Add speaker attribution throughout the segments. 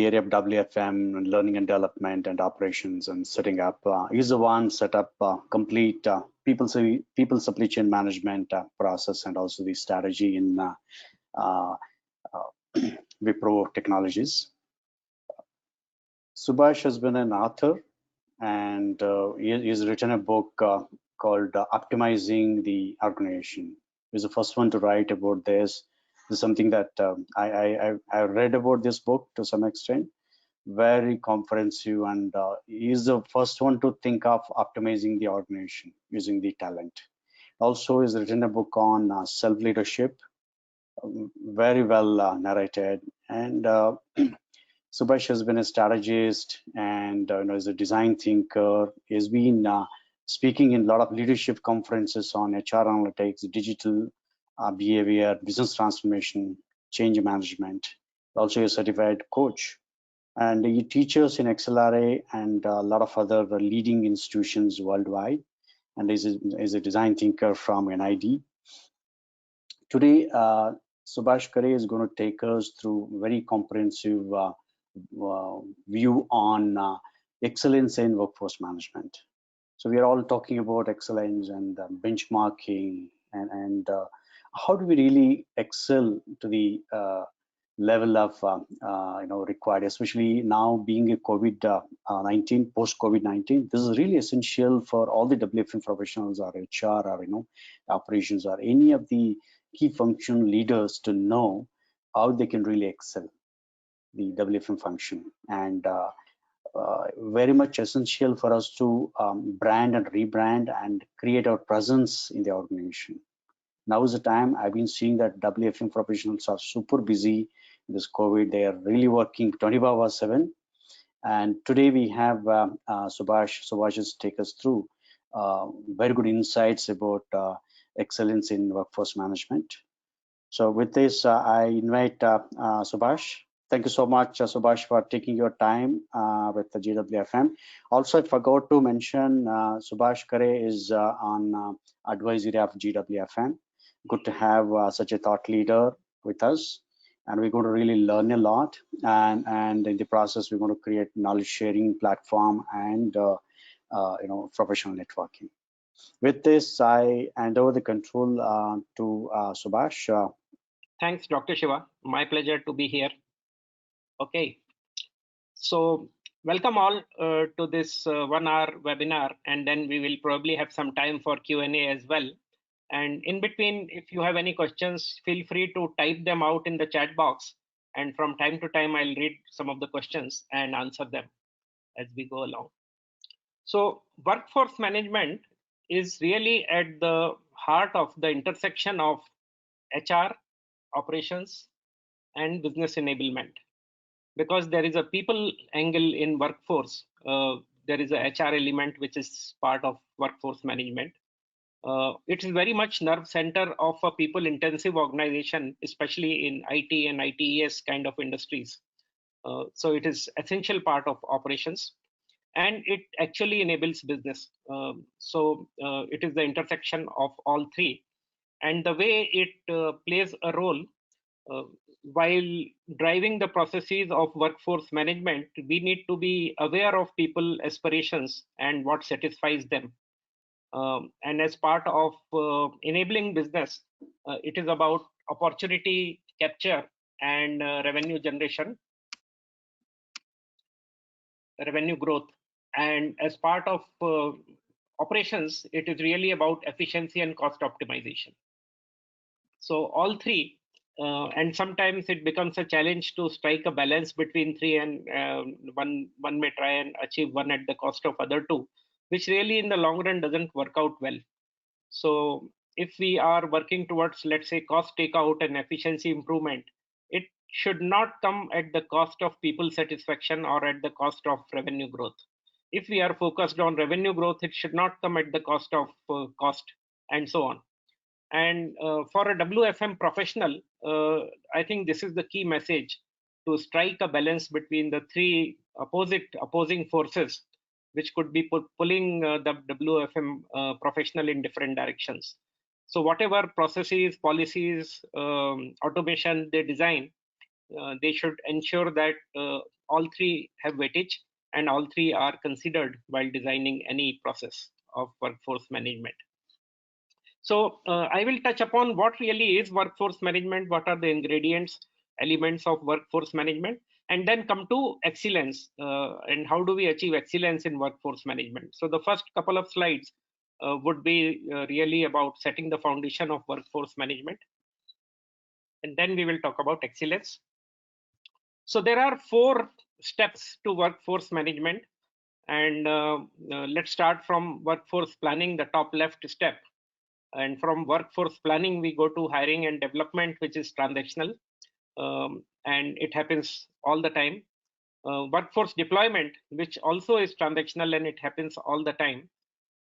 Speaker 1: the area of WFM and learning and development and operations and setting up. He's the one set up complete people supply chain management process and also the strategy in uh, Wipro Technologies. Subhash has been an author, and he's written a book called Optimizing the Organization. He's the first one to write about this. This is something that I read about this book to some extent. Very comprehensive, and he's the first one to think of optimizing the organization using the talent. Also, he's written a book on self-leadership, very well narrated, and Subhash has been a strategist and is a design thinker. He's been speaking in a lot of leadership conferences on HR analytics, digital behavior, business transformation, change management. Also a certified coach. And he teaches in XLRA and a lot of other leading institutions worldwide. And is a design thinker from NID. Today, Subhash Khare is going to take us through very comprehensive view on excellence in workforce management. So we are all talking about excellence and benchmarking and how do we really excel to the level of required, especially now being a COVID-19, post-COVID-19. This is really essential for all the WFM professionals or HR or operations or any of the key function leaders to know how they can really excel the WFM function, and very much essential for us to brand and rebrand and create our presence in the organization. Now is the time. I've been seeing that WFM professionals are super busy in this COVID. They are really working 24/7. And today we have Subhash. Subhash has take us through very good insights about excellence in workforce management. So with this, I invite Subhash. Thank you so much, Subhash, for taking your time with the GWFM. Also, I forgot to mention Subhash Khare is on advisory of GWFM. Good to have such a thought leader with us, and we're going to really learn a lot. And in the process, we're going to create knowledge sharing platform and professional networking. With this, I hand over the control to Subhash.
Speaker 2: Thanks, Dr. Shiva. My pleasure to be here. Okay, so welcome all to this 1 hour webinar, and then we will probably have some time for Q&A as well. And in between, if you have any questions, feel free to type them out in the chat box. And from time to time, I'll read some of the questions and answer them as we go along. So workforce management is really at the heart of the intersection of HR, operations, and business enablement. Because there is a people angle in workforce, there is a HR element which is part of workforce management. It is very much nerve center of a people intensive organization, especially in IT and ITES kind of industries. So it is essential part of operations, and it actually enables business. So it is the intersection of all three, and the way it plays a role while driving the processes of workforce management, we need to be aware of people aspirations and what satisfies them. And as part of enabling business, it is about opportunity capture and revenue generation, revenue growth. And as part of operations, it is really about efficiency and cost optimization. So all three, and sometimes it becomes a challenge to strike a balance between three, and one may try and achieve one at the cost of other two, which really in the long run doesn't work out well. So if we are working towards, let's say, cost takeout and efficiency improvement, it should not come at the cost of people satisfaction or at the cost of revenue growth. If we are focused on revenue growth, it should not come at the cost of cost, and so on. And for a WFM professional, I think this is the key message: to strike a balance between the three opposing forces, which could be pulling the WFM professional in different directions. So whatever processes, policies, automation they design, they should ensure that all three have weightage and all three are considered while designing any process of workforce management. So I will touch upon what really is workforce management, what are the ingredients, elements of workforce management, and then come to excellence and how do we achieve excellence in workforce management. So the first couple of slides would be really about setting the foundation of workforce management, and then we will talk about excellence. So there are 4 steps to workforce management, and let's start from workforce planning, the top left step. And from workforce planning, we go to hiring and development, which is transactional, and it happens all the time. Workforce deployment, which also is transactional and it happens all the time.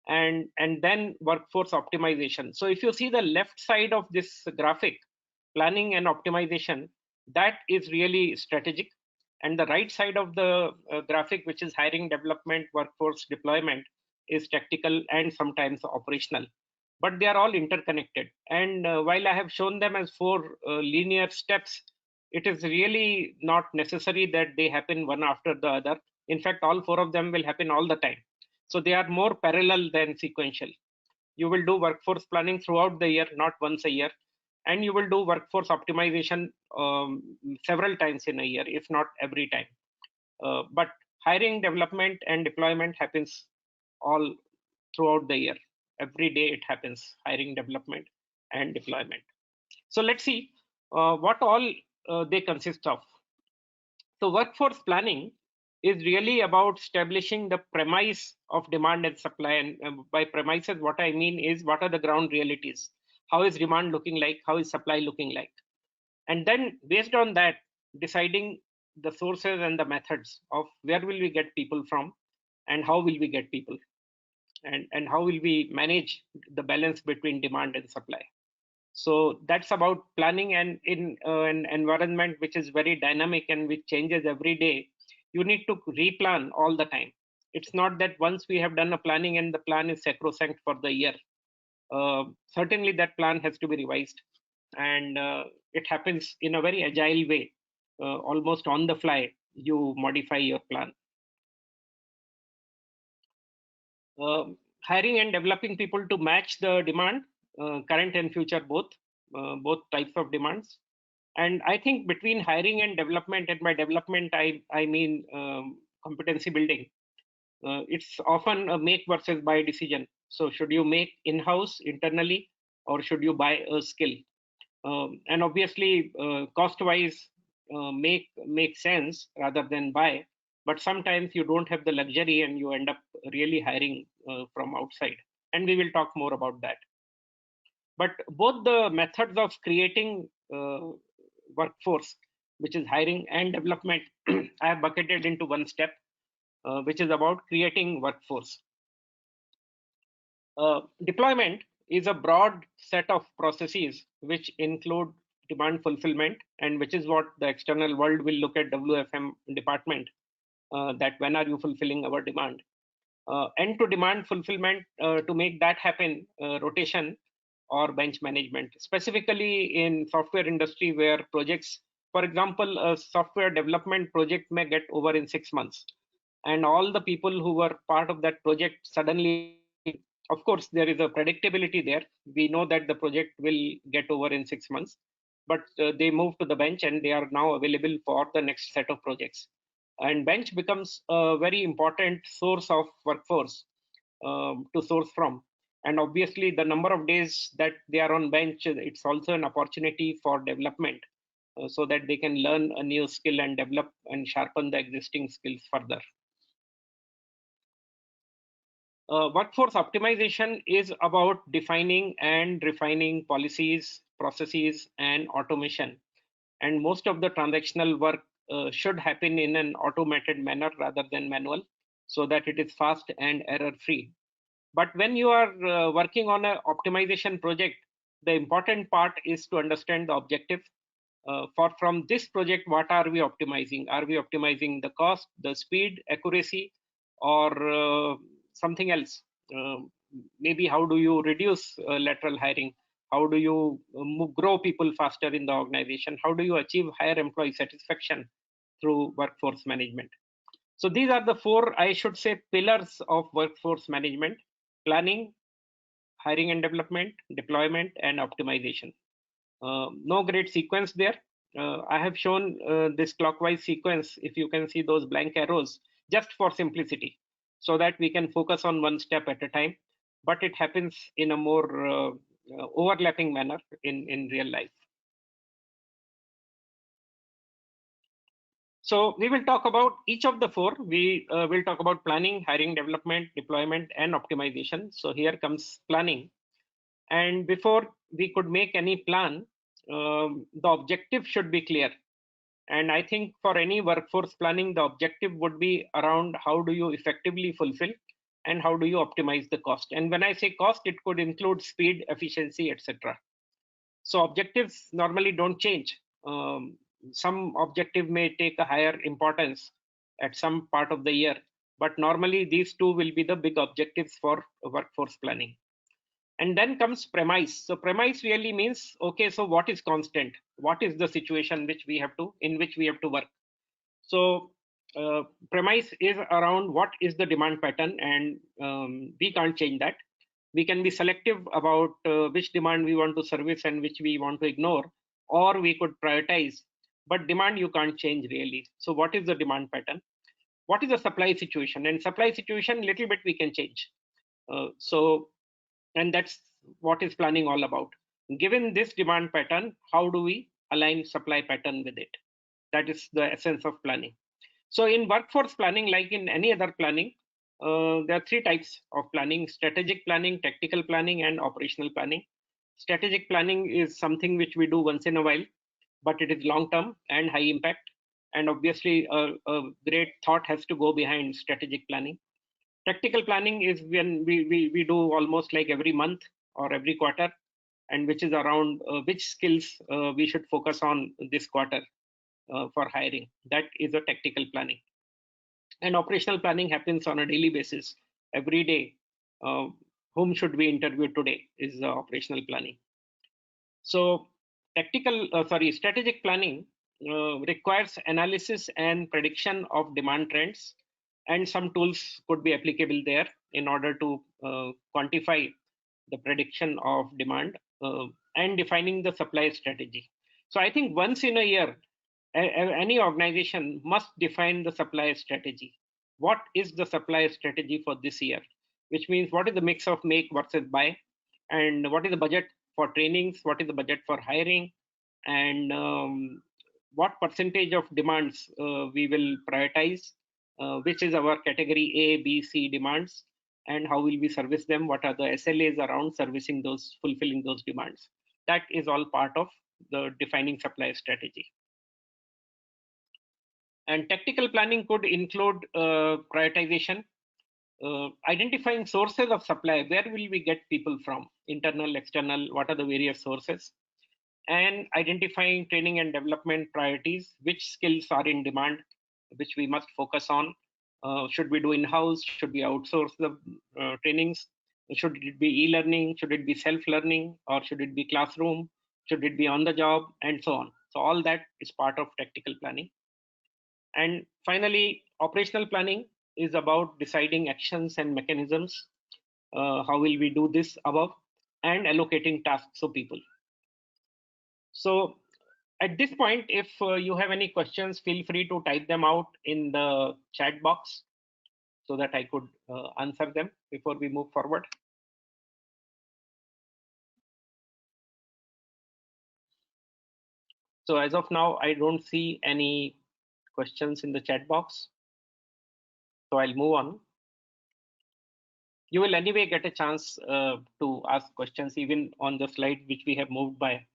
Speaker 2: And then workforce optimization. So if you see the left side of this graphic, planning and optimization, that is really strategic. And the right side of the graphic, which is hiring, development, workforce deployment, is tactical and sometimes operational. But they are all interconnected. And while I have shown them as 4 linear steps, it is really not necessary that they happen one after the other. In fact, all 4 of them will happen all the time. So they are more parallel than sequential. You will do workforce planning throughout the year, not once a year. And you will do workforce optimization several times in a year, if not every time. But hiring, development, and deployment happens all throughout the year. Every day it happens, hiring, development, and deployment. So let's see what all they consist of. So workforce planning is really about establishing the premise of demand and supply. And by premises, what I mean is what are the ground realities? How is demand looking like? How is supply looking like? And then based on that, deciding the sources and the methods of where will we get people from and how will we get people, and how will we manage the balance between demand and supply. So that's about planning. And in an environment which is very dynamic and which changes every day, you need to replan all the time. It's not that once we have done a planning and the plan is sacrosanct for the year. Certainly that plan has to be revised, and it happens in a very agile way. Almost on the fly, you modify your plan. Hiring and developing people to match the demand, current and future, both types of demands. And I think between hiring and development, and by development I mean competency building, it's often a make versus buy decision. So should you make in-house internally, or should you buy a skill? And obviously cost-wise, make sense rather than buy. But sometimes you don't have the luxury and you end up really hiring from outside. And we will talk more about that. But both the methods of creating workforce, which is hiring and development, I have bucketed into one step, which is about creating workforce. Deployment is a broad set of processes which include demand fulfillment, and which is what the external world will look at WFM department, that when are you fulfilling our demand. And to demand fulfillment, to make that happen, rotation or bench management, specifically in software industry where projects, for example, a software development project may get over in 6 months, and all the people who were part of that project suddenly, of course there is a predictability there, we know that the project will get over in 6 months, but they move to the bench and they are now available for the next set of projects. And bench becomes a very important source of workforce to source from. And obviously the number of days that they are on bench, it's also an opportunity for development, so that they can learn a new skill and develop and sharpen the existing skills further. Workforce optimization is about defining and refining policies, processes, and automation. And most of the transactional work should happen in an automated manner rather than manual, so that it is fast and error free. But when you are working on an optimization project, the important part is to understand the objective. For from this project, what are we optimizing? Are we optimizing the cost, the speed, accuracy, or something else? Maybe how do you reduce lateral hiring? How do you grow people faster in the organization? How do you achieve higher employee satisfaction through workforce management. So these are the four, I should say, pillars of workforce management: planning, hiring and development, deployment, and optimization. No great sequence there. I have shown this clockwise sequence, if you can see those blank arrows, just for simplicity, so that we can focus on one step at a time, but it happens in a more overlapping manner in real life. So we will talk about each of the four. We will talk about planning, hiring, development, deployment, and optimization. So here comes planning. And before we could make any plan, the objective should be clear. And I think for any workforce planning, the objective would be around how do you effectively fulfill and how do you optimize the cost. And when I say cost, it could include speed, efficiency, etc. So objectives normally don't change. Some objective may take a higher importance at some part of the year, but normally these two will be the big objectives for workforce planning. And then comes premise. So premise really means, okay, so what is constant? What is the situation in which we have to work? So premise is around what is the demand pattern, and we can't change that. We can be selective about which demand we want to service and which we want to ignore, or we could prioritize, but demand you can't change really. So what is the demand pattern? What is the supply situation? And supply situation, little bit we can change. And that's what is planning all about. Given this demand pattern, how do we align supply pattern with it? That is the essence of planning. So in workforce planning, like in any other planning, there are three types of planning: strategic planning, tactical planning, and operational planning. Strategic planning is something which we do once in a while, but it is long term and high impact. And obviously, a great thought has to go behind strategic planning. Tactical planning is when we do almost like every month or every quarter, and which is around which skills we should focus on this quarter for hiring. That is a tactical planning. And operational planning happens on a daily basis, every day. Whom should we interview today is operational planning. So strategic planning requires analysis and prediction of demand trends, and some tools could be applicable there in order to quantify the prediction of demand and defining the supply strategy. So I think once in a year, any organization must define the supply strategy. What is the supply strategy for this year? Which means what is the mix of make versus buy, and what is the budget for trainings, what is the budget for hiring, and what percentage of demands we will prioritize, which is our category A, B, C demands, and how will we service them, what are the SLAs around servicing those, fulfilling those demands. That is all part of the defining supply strategy. And tactical planning could include prioritization, identifying sources of supply. Where will we get people from? Internal, external, what are the various sources? And identifying training and development priorities, which skills are in demand, which we must focus on. Should we do in-house? Should we outsource the trainings? Should it be e-learning? Should it be self-learning? Or should it be classroom? Should it be on the job? And so on. So all that is part of tactical planning. And finally, operational planning is about deciding actions and mechanisms. How will we do this above? And allocating tasks of people. So at this point, if you have any questions, feel free to type them out in the chat box so that I could answer them before we move forward. So as of now, I don't see any questions in the chat box. So I'll move on. You will anyway get a chance to ask questions even on the slide which we have moved by,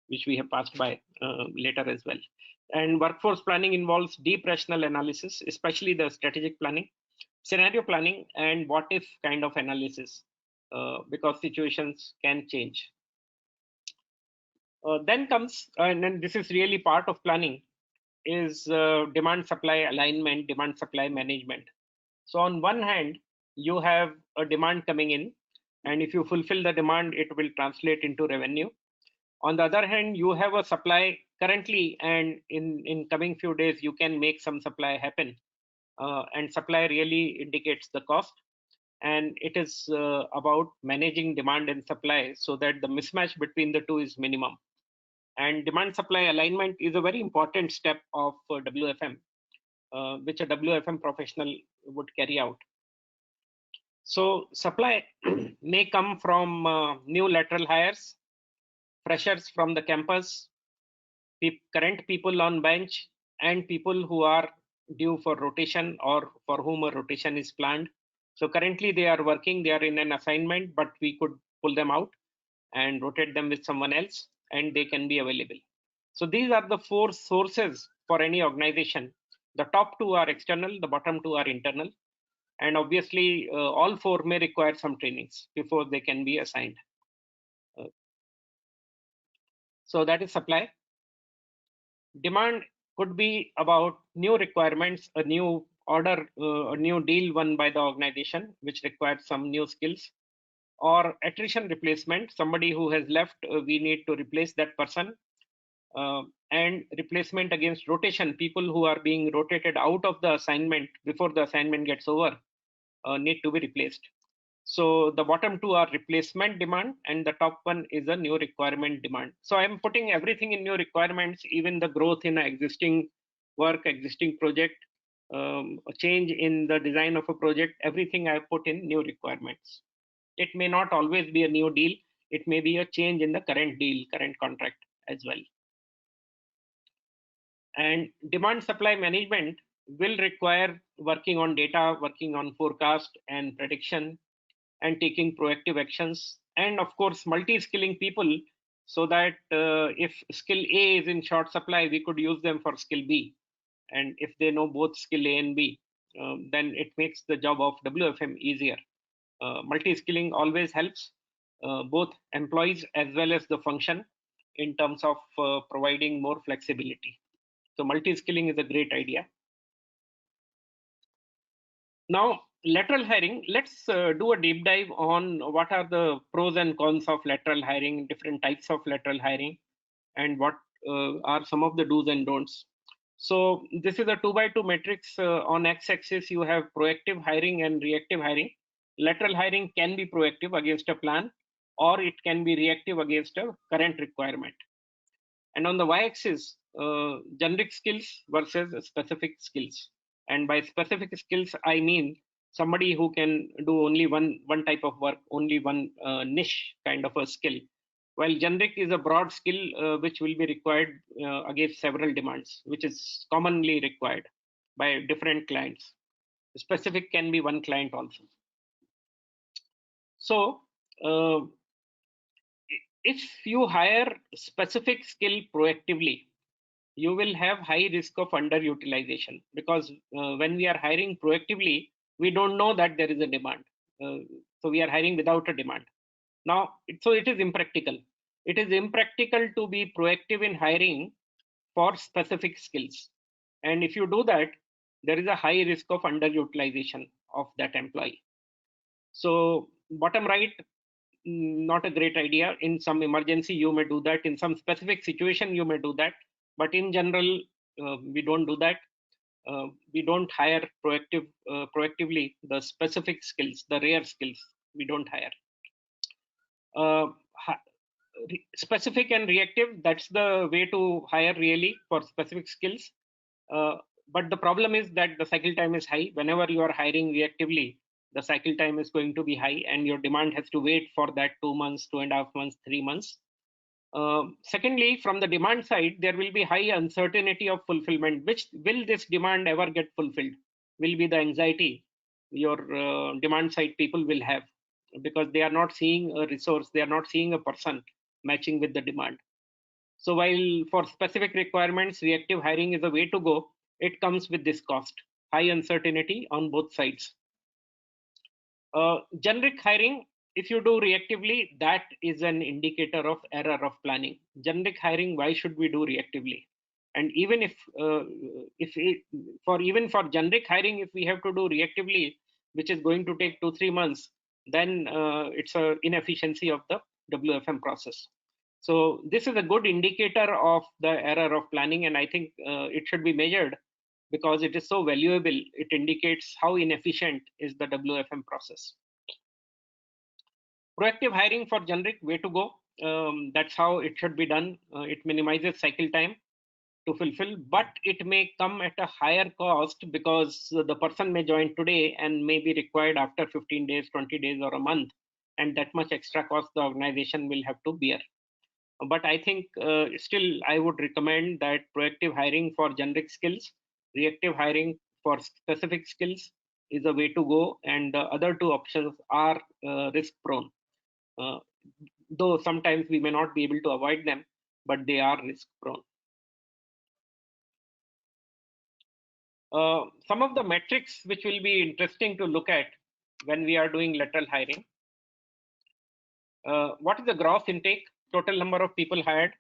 Speaker 2: which we have passed by later as well. And workforce planning involves deep rational analysis, especially the strategic planning, scenario planning, and what if kind of analysis, because situations can change. Then comes, and then this is really part of planning, is demand supply alignment, demand supply management. So on one hand, you have a demand coming in, and if you fulfill the demand, it will translate into revenue. On the other hand, you have a supply currently and in coming few days you can make some supply happen, and supply really indicates the cost, and it is about managing demand and supply so that the mismatch between the two is minimum. And demand supply alignment is a very important step of WFM, which a WFM professional would carry out. So supply may come from new lateral hires, freshers from the campus, current people on bench, and people who are due for rotation or for whom a rotation is planned. So currently they are working, they are in an assignment, but we could pull them out and rotate them with someone else, and they can be available. So these are the four sources for any organization. The top two are external, the bottom two are internal. And obviously, all four may require some trainings before they can be assigned. So that is supply. Demand could be about new requirements, a new order, a new deal won by the organization, which requires some new skills, or attrition replacement, somebody who has left, we need to replace that person, and replacement against rotation, people who are being rotated out of the assignment before the assignment gets over need to be replaced. So the bottom two are replacement demand, and the top one is a new requirement demand. So I'm putting everything in new requirements, even the growth in an existing work, existing project, a change in the design of a project, everything I put in new requirements. It may not always be a new deal. It may be a change in the current deal, current contract as well. And demand supply management will require working on data, working on forecast and prediction, and taking proactive actions, and of course multi-skilling people, so that if skill A is in short supply, we could use them for skill B, and if they know both skill A and B, then it makes the job of WFM easier. Multi-skilling always helps both employees as well as the function in terms of providing more flexibility. So multi-skilling is a great idea. Now, lateral hiring, let's do a deep dive on what are the pros and cons of lateral hiring, different types of lateral hiring, and what are some of the do's and don'ts. So this is a 2x2 matrix. On x-axis, you have proactive hiring and reactive hiring. Lateral hiring can be proactive against a plan, or it can be reactive against a current requirement. And on the y-axis, generic skills versus specific skills. And by specific skills, I mean somebody who can do only one type of work, only one niche kind of a skill. While generic is a broad skill which will be required against several demands, which is commonly required by different clients. Specific can be one client also. So if you hire specific skill proactively, you will have high risk of underutilization, because when we are hiring proactively, we don't know that there is a demand. So we are hiring without a demand. Now, so it is impractical. It is impractical to be proactive in hiring for specific skills. And if you do that, there is a high risk of underutilization of that employee. So bottom right, not a great idea. In some emergency, you may do that. In some specific situation, you may do that. But in general, we don't do that. We don't hire proactively the specific skills, the rare skills. We don't hire. Specific and reactive, that's the way to hire really for specific skills. But the problem is that the cycle time is high. Whenever you are hiring reactively, the cycle time is going to be high, and your demand has to wait for that 2 months, 2.5 months, 3 months. Secondly, from the demand side, there will be high uncertainty of fulfillment. Which will this demand ever get fulfilled? Will be the anxiety your demand side people will have, because they are not seeing a resource, they are not seeing a person matching with the demand. So while for specific requirements, reactive hiring is a way to go, it comes with this cost, high uncertainty on both sides. Generic hiring, if you do reactively, that is an indicator of error of planning. Generic hiring, why should we do reactively? And even even for generic hiring, if we have to do reactively, which is going to take 2-3 months, then it's an inefficiency of the WFM process. So this is a good indicator of the error of planning, and I think it should be measured because it is so valuable. It indicates how inefficient is the WFM process. Proactive hiring for generic, way to go. That's how it should be done. It minimizes cycle time to fulfill, but it may come at a higher cost because the person may join today and may be required after 15 days, 20 days, or a month, and that much extra cost the organization will have to bear. But I think still I would recommend that proactive hiring for generic skills, reactive hiring for specific skills is a way to go, and the other two options are risk prone. Uh, though sometimes we may not be able to avoid them, but they are risk prone. Some of the metrics which will be interesting to look at when we are doing lateral hiring. What is the gross intake, total number of people hired,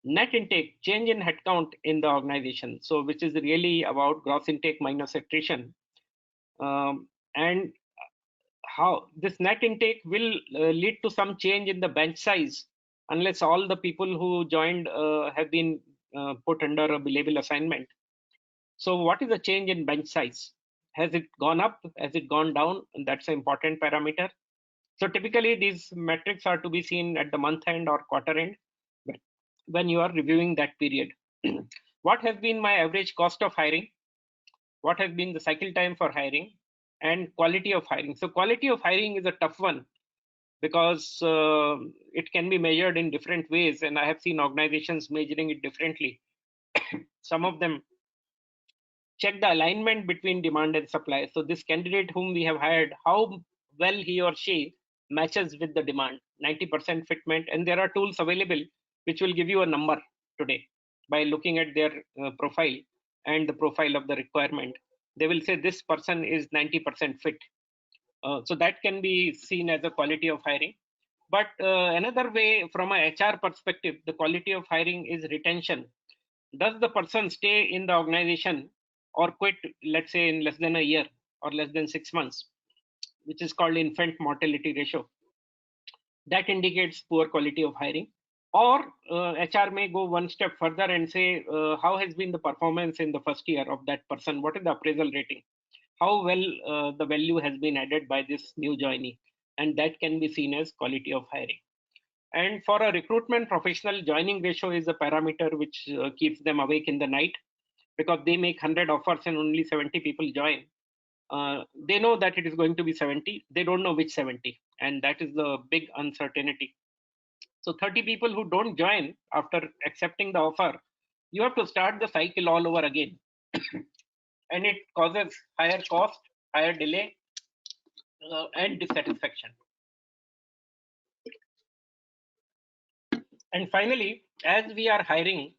Speaker 2: net intake, change in headcount in the organization. So which is really about gross intake minus attrition. And how this net intake will lead to some change in the bench size unless all the people who joined have been put under a billable assignment. So what is the change in bench size? Has it gone up? Has it gone down? And that's an important parameter. So typically these metrics are to be seen at the month end or quarter end when you are reviewing that period. What has been my average cost of hiring? What has been the cycle time for hiring? And quality of hiring. So quality of hiring is a tough one because it can be measured in different ways, and I have seen organizations measuring it differently. Some of them check the alignment between demand and supply. So this candidate whom we have hired, how well he or she matches with the demand, 90% fitment. And there are tools available which will give you a number today by looking at their profile and the profile of the requirement. They will say this person is 90% fit. So that can be seen as a quality of hiring. But another way from a HR perspective, the quality of hiring is retention. Does the person stay in the organization or quit, let's say, in less than a year or less than 6 months, which is called infant mortality ratio? That indicates poor quality of hiring. Or HR may go one step further and say, how has been the performance in the first year of that person? What is the appraisal rating? How well the value has been added by this new joinee? And that can be seen as quality of hiring. And for a recruitment professional, joining ratio is a parameter which keeps them awake in the night because they make 100 offers and only 70 people join. They know that it is going to be 70. They don't know which 70. And that is the big uncertainty. So 30 people who don't join after accepting the offer, you have to start the cycle all over again. And it causes higher cost, higher delay, and dissatisfaction. And finally, as we are hiring,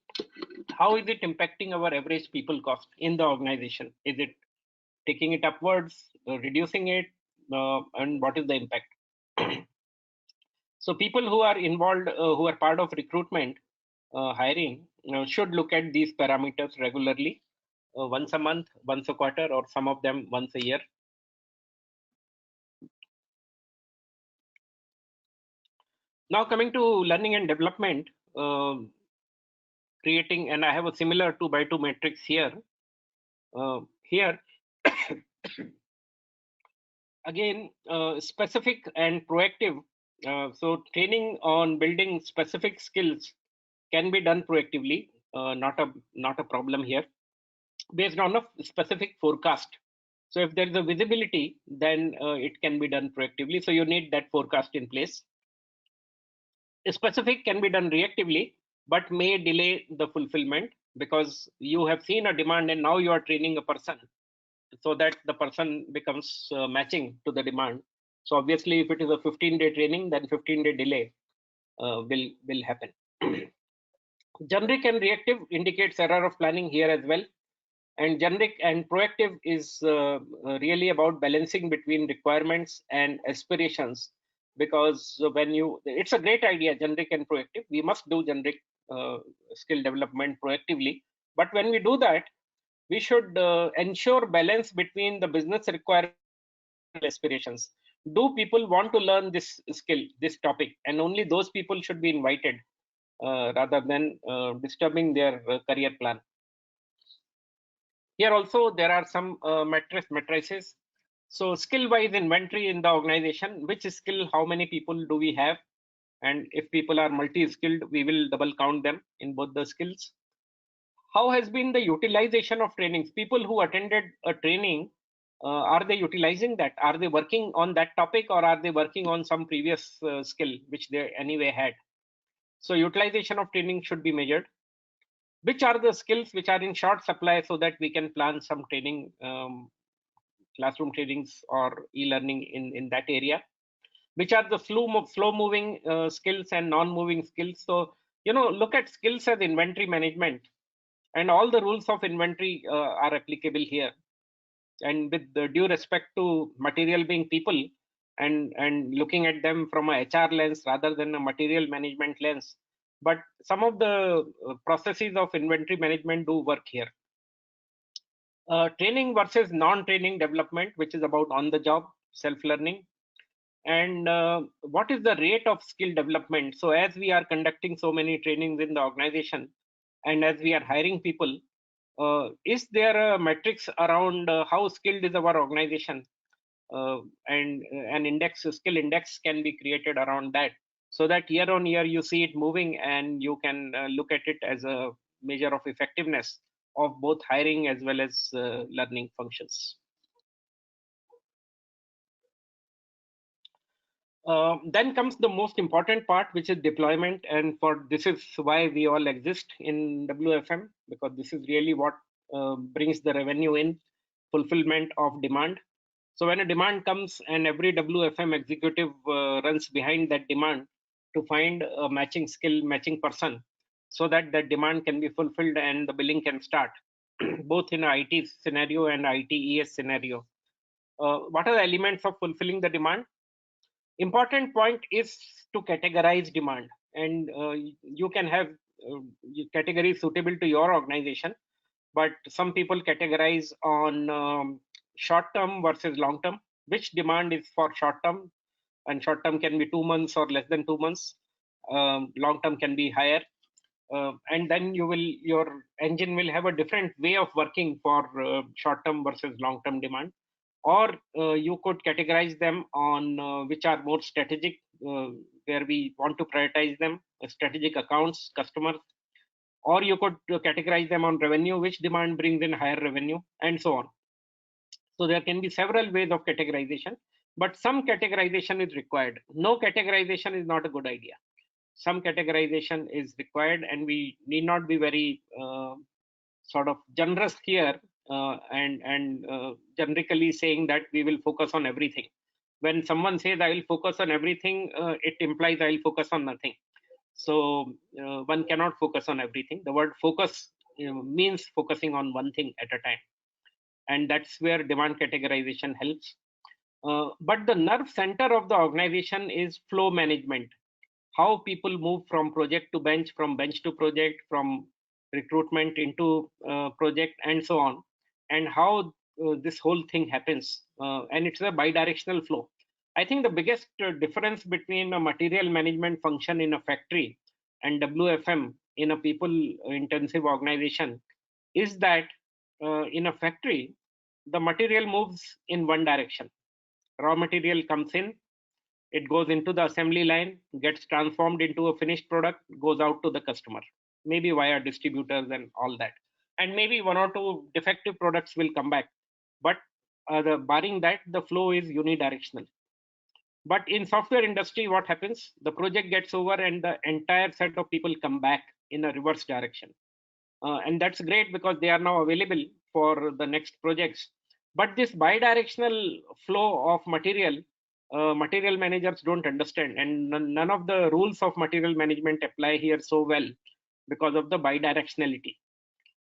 Speaker 2: how is it impacting our average people cost in the organization? Is it taking it upwards, reducing it, and what is the impact? So people who are involved, who are part of recruitment, hiring, should look at these parameters regularly, once a month, once a quarter, or some of them once a year. Now coming to learning and development, creating, and I have a similar 2x2 matrix here. Here, again, specific and proactive. So training on building specific skills can be done proactively, not a problem here, based on a specific forecast. So if there is a visibility, then it can be done proactively. So you need that forecast in place. Specific can be done reactively, but may delay the fulfillment because you have seen a demand and now you are training a person so that the person becomes matching to the demand. So obviously, if it is a 15-day training, then 15-day delay will happen. Generic and reactive indicates error of planning here as well. And generic and proactive is really about balancing between requirements and aspirations. Because when it's a great idea, generic and proactive. We must do generic skill development proactively. But when we do that, we should ensure balance between the business requirements and aspirations. Do people want to learn this skill, this topic? And only those people should be invited. rather than disturbing their career plan. Here also there are some matrices. So skill-wise inventory in the organization, which skill, how many people do we have? And if people are multi-skilled, we will double count them in both the skills. How has been the utilization of trainings? People who attended a training, are they utilizing that? Are they working on that topic, or are they working on some previous skill which they anyway had? So utilization of training should be measured. Which are the skills which are in short supply, so that we can plan some training, classroom trainings or e-learning in that area? Which are the slow moving skills and non-moving skills? So, look at skills as inventory management, and all the rules of inventory are applicable here. And with the due respect to material being people, and looking at them from a HR lens rather than a material management lens, but some of the processes of inventory management do work here. Training versus non-training development, which is about on-the-job self-learning. And what is the rate of skill development? So as we are conducting so many trainings in the organization, and as we are hiring people, is there a metrics around how skilled is our organization? And an index, a skill index, can be created around that, so that year on year you see it moving, and you can look at it as a measure of effectiveness of both hiring as well as learning functions. Then comes the most important part, which is deployment. And for this is why we all exist in WFM, because this is really what brings the revenue in, fulfillment of demand. So when a demand comes, and every WFM executive runs behind that demand to find a matching skill, matching person, so that that demand can be fulfilled and the billing can start, both in a IT scenario and ITES scenario. What are the elements of fulfilling the demand? Important point is to categorize demand, and you can have categories suitable to your organization, but some people categorize on short term versus long term. Which demand is for short term? And short term can be 2 months or less than 2 months. Long term can be higher. And then your engine will have a different way of working for short term versus long term demand. Or you could categorize them on which are more strategic, where we want to prioritize them, strategic accounts, customers. Or you could categorize them on revenue, which demand brings in higher revenue, and so on. So there can be several ways of categorization, but some categorization is required. No categorization is not a good idea. Some categorization is required, and we need not be very sort of generous here, and generically saying that we will focus on everything. When someone says I will focus on everything, it implies I will focus on nothing. So one cannot focus on everything. The word focus means focusing on one thing at a time, and that's where demand categorization helps. But the nerve center of the organization is flow management. How people move from project to bench, from bench to project, from recruitment into project, and so on, and how this whole thing happens. And it's a bidirectional flow. I think the biggest difference between a material management function in a factory and WFM in a people intensive organization is that in a factory, the material moves in one direction. Raw material comes in, it goes into the assembly line, gets transformed into a finished product, goes out to the customer, maybe via distributors and all that. And maybe one or two defective products will come back. But barring that, the flow is unidirectional. But in software industry, what happens? The project gets over and the entire set of people come back in a reverse direction. And that's great because they are now available for the next projects. But this bidirectional flow of material, material managers don't understand, and none of the rules of material management apply here so well because of the bidirectionality.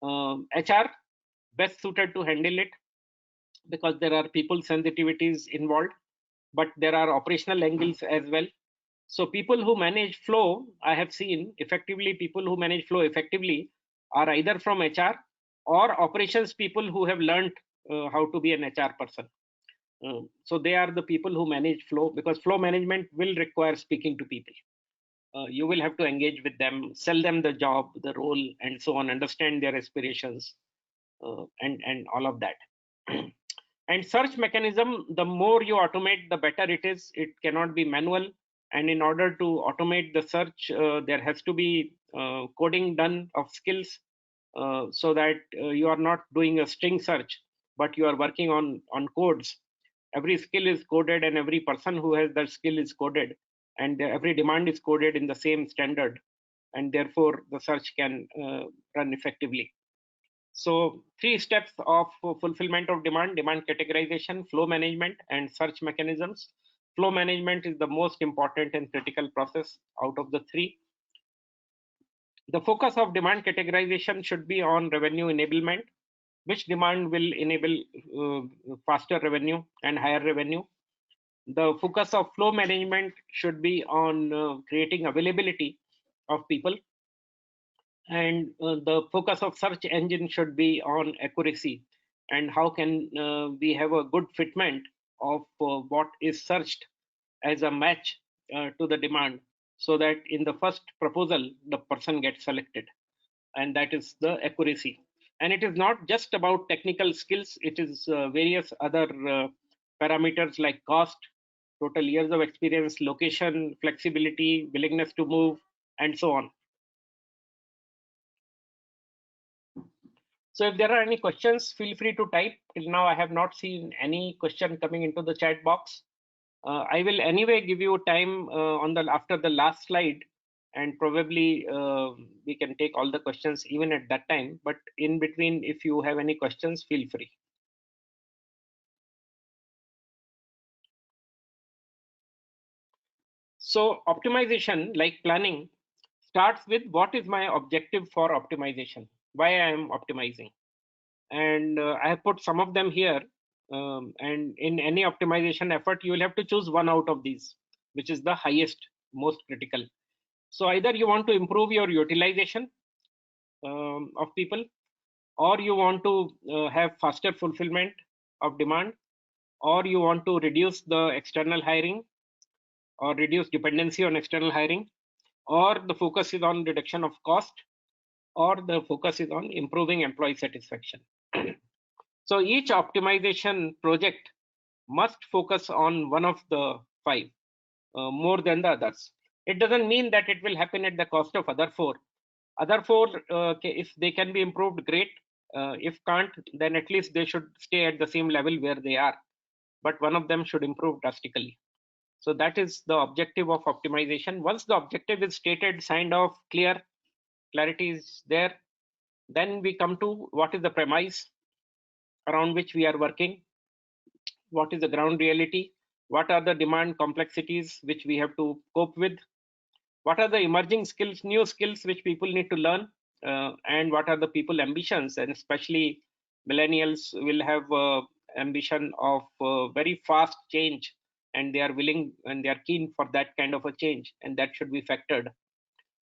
Speaker 2: HR best suited to handle it because there are people sensitivities involved, but there are operational angles as well. So people who manage flow, I have seen effectively, people who manage flow effectively are either from HR or operations people who have learned how to be an HR person. So they are the people who manage flow, because flow management will require speaking to people. You will have to engage with them, sell them the job, the role, and so on, understand their aspirations, and all of that. And search mechanism, the more you automate, the better it is. It cannot be manual. And in order to automate the search, there has to be coding done of skills, so that you are not doing a string search, but you are working on codes. Every skill is coded, and every person who has that skill is coded, and every demand is coded in the same standard, and therefore the search can run effectively. So 3 steps of fulfillment of demand: demand categorization, flow management, and search mechanisms. Flow management is the most important and critical process out of the 3. The focus of demand categorization should be on revenue enablement. Which demand will enable faster revenue and higher revenue? The focus of flow management should be on creating availability of people, and the focus of search engine should be on accuracy, and how can we have a good fitment of what is searched as a match to the demand, so that in the first proposal the person gets selected, and that is the accuracy. And it is not just about technical skills, it is various other parameters like cost, total years of experience, location, flexibility, willingness to move, and so on. So if there are any questions, feel free to type. Till now, I have not seen any question coming into the chat box. I will anyway give you time after the last slide, and probably we can take all the questions even at that time. But in between, if you have any questions, feel free. So optimization, like planning, starts with what is my objective for optimization, why I am optimizing. And I have put some of them here. And in any optimization effort, you will have to choose one out of these, which is the highest, most critical. So either you want to improve your utilization of people, or you want to have faster fulfillment of demand, or you want to reduce the external hiring or reduce dependency on external hiring, or the focus is on reduction of cost, or the focus is on improving employee satisfaction. So each optimization project must focus on one of the 5 more than the others. It doesn't mean that it will happen at the cost of other 4. Other 4, if they can be improved, great. If can't, then at least they should stay at the same level where they are. But one of them should improve drastically. So that is the objective of optimization. Once the objective is stated, signed off, clear, clarity is there, then we come to what is the premise around which we are working, what is the ground reality, what are the demand complexities which we have to cope with, what are the emerging skills, new skills which people need to learn, and what are the people ambitions. And especially millennials will have ambition of very fast change, and they are willing and they are keen for that kind of a change, and that should be factored.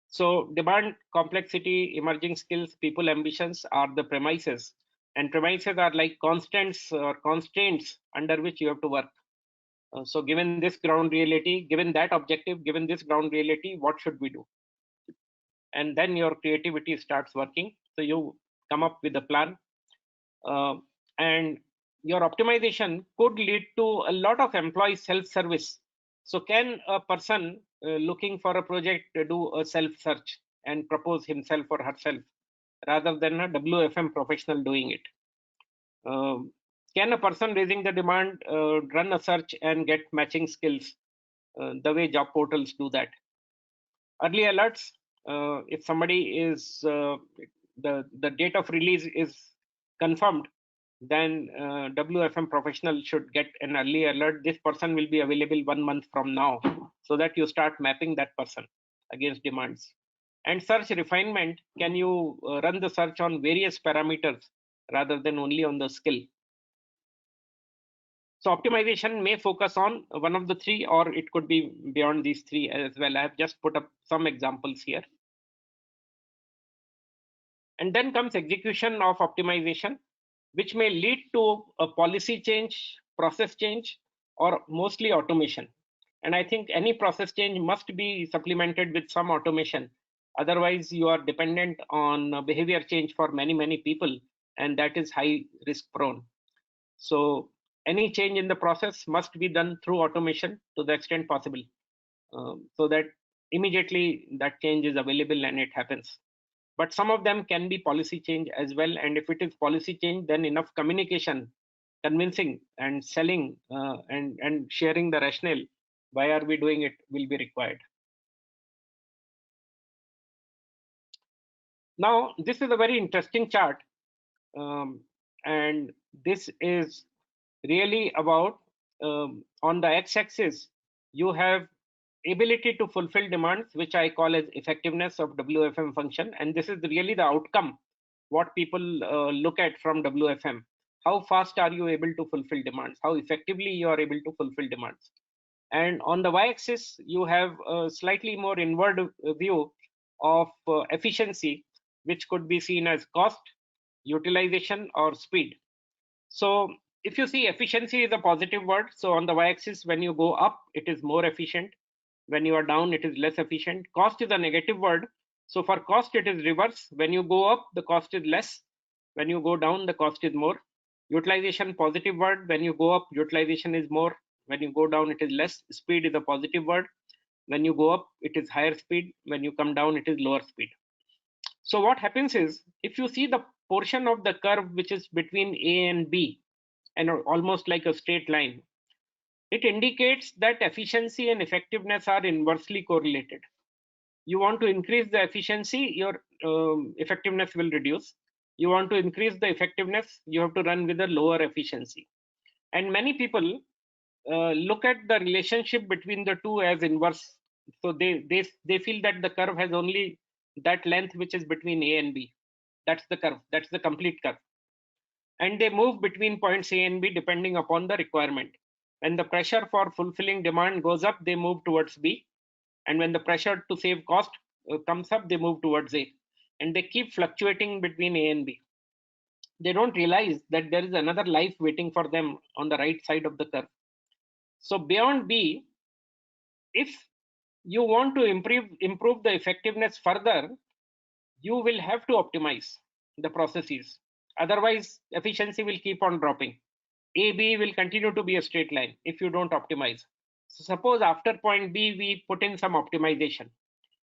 Speaker 2: So demand complexity, emerging skills, people ambitions are the premises, and premises are like constants or constraints under which you have to work. So given this ground reality, given that objective, given this ground reality, what should we do? And then your creativity starts working. So you come up with a plan, and your optimization could lead to a lot of employee self-service. So can a person looking for a project do a self-search and propose himself or herself rather than a WFM professional doing it? Can a person raising the demand run a search and get matching skills the way job portals do that? Early alerts, if somebody is the date of release is confirmed, then WFM professional should get an early alert. This person will be available 1 month from now, so that you start mapping that person against demands. And search refinement, can you run the search on various parameters rather than only on the skill? So optimization may focus on one of the 3, or it could be beyond these 3 as well. I have just put up some examples here. And then comes execution of optimization, which may lead to a policy change, process change, or mostly automation. And I think any process change must be supplemented with some automation. Otherwise, you are dependent on behavior change for many, many people, and that is high risk prone. So any change in the process must be done through automation to the extent possible, so that immediately that change is available and it happens. But some of them can be policy change as well. And if it is policy change, then enough communication, convincing and selling and sharing the rationale why are we doing it will be required. Now, this is a very interesting chart. And this is really about, on the x-axis, you have ability to fulfill demands, which I call as effectiveness of WFM function. And this is really the outcome, what people look at from WFM. How fast are you able to fulfill demands? How effectively you are able to fulfill demands? And on the y-axis, you have a slightly more inward view of efficiency, which could be seen as cost, utilization, or speed. So if you see, efficiency is a positive word. So on the y-axis, when you go up, it is more efficient. When you are down, it is less efficient. Cost is a negative word. So for cost, it is reverse. When you go up, the cost is less. When you go down, the cost is more. Utilization, positive word. When you go up, utilization is more. When you go down, it is less. Speed is a positive word. When you go up, it is higher speed. When you come down, it is lower speed. So what happens is, if you see the portion of the curve which is between A and B, and almost like a straight line, it indicates that efficiency and effectiveness are inversely correlated. You want to increase the efficiency, your effectiveness will reduce. You want to increase the effectiveness, you have to run with a lower efficiency. And many people look at the relationship between the two as inverse. So they feel that the curve has only that length which is between A and B. That's the curve, that's the complete curve. And they move between points A and B depending upon the requirement. When the pressure for fulfilling demand goes up, they move towards B. And when the pressure to save cost comes up, they move towards A. And they keep fluctuating between A and B. They don't realize that there is another life waiting for them on the right side of the curve. So beyond B, if you want to improve the effectiveness further, you will have to optimize the processes. Otherwise, efficiency will keep on dropping. AB will continue to be a straight line if you don't optimize. So suppose after point B, we put in some optimization.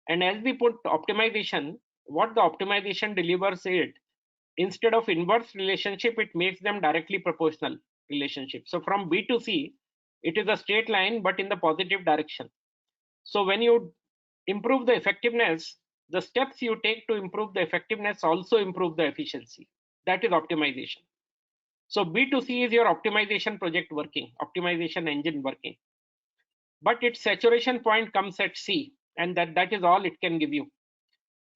Speaker 2: And as we put optimization, what the optimization delivers it, instead of inverse relationship, it makes them directly proportional relationship. So from B to C, it is a straight line, but in the positive direction. So when you improve the effectiveness, the steps you take to improve the effectiveness also improve the efficiency. That is optimization. So B2C is your optimization project working, optimization engine working. But its saturation point comes at C, and that is all it can give you.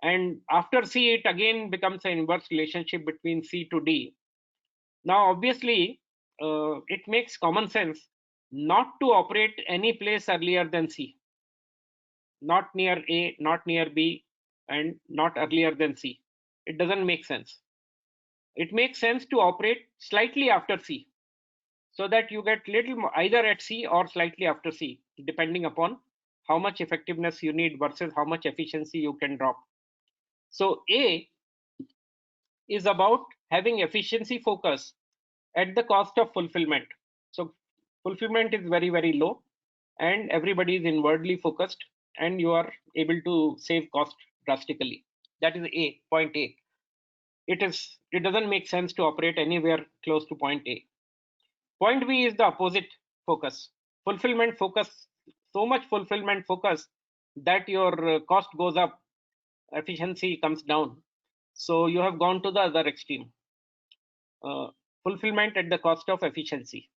Speaker 2: And after C, it again becomes an inverse relationship between C to D. Now, obviously, it makes common sense not to operate any place earlier than C. Not near A, not near B, and not earlier than C. It doesn't make sense. It makes sense to operate slightly after C, so that you get little more, either at C or slightly after C, depending upon how much effectiveness you need versus how much efficiency you can drop. So A is about having efficiency focus at the cost of fulfillment. So fulfillment is very, very low, and everybody is inwardly focused, and you are able to save cost drastically. That is A, point A. It doesn't make sense to operate anywhere close to point A. Point B is the opposite focus. Fulfillment focus, so much fulfillment focus that your cost goes up, efficiency comes down. So you have gone to the other extreme. Fulfillment at the cost of efficiency.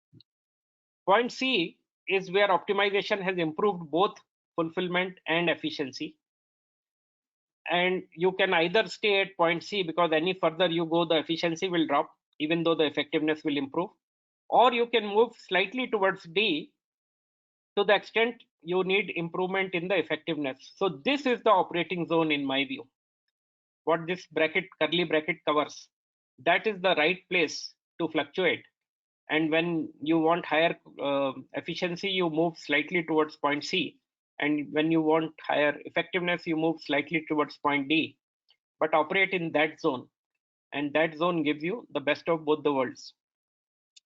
Speaker 2: Point C is where optimization has improved both fulfillment and efficiency. And you can either stay at point C, because any further you go, the efficiency will drop, even though the effectiveness will improve. Or you can move slightly towards D to the extent you need improvement in the effectiveness. So this is the operating zone in my view. What this bracket, curly bracket covers, that is the right place to fluctuate. And when you want higher efficiency, you move slightly towards point C. And when you want higher effectiveness, you move slightly towards point D, but operate in that zone. And that zone gives you the best of both the worlds.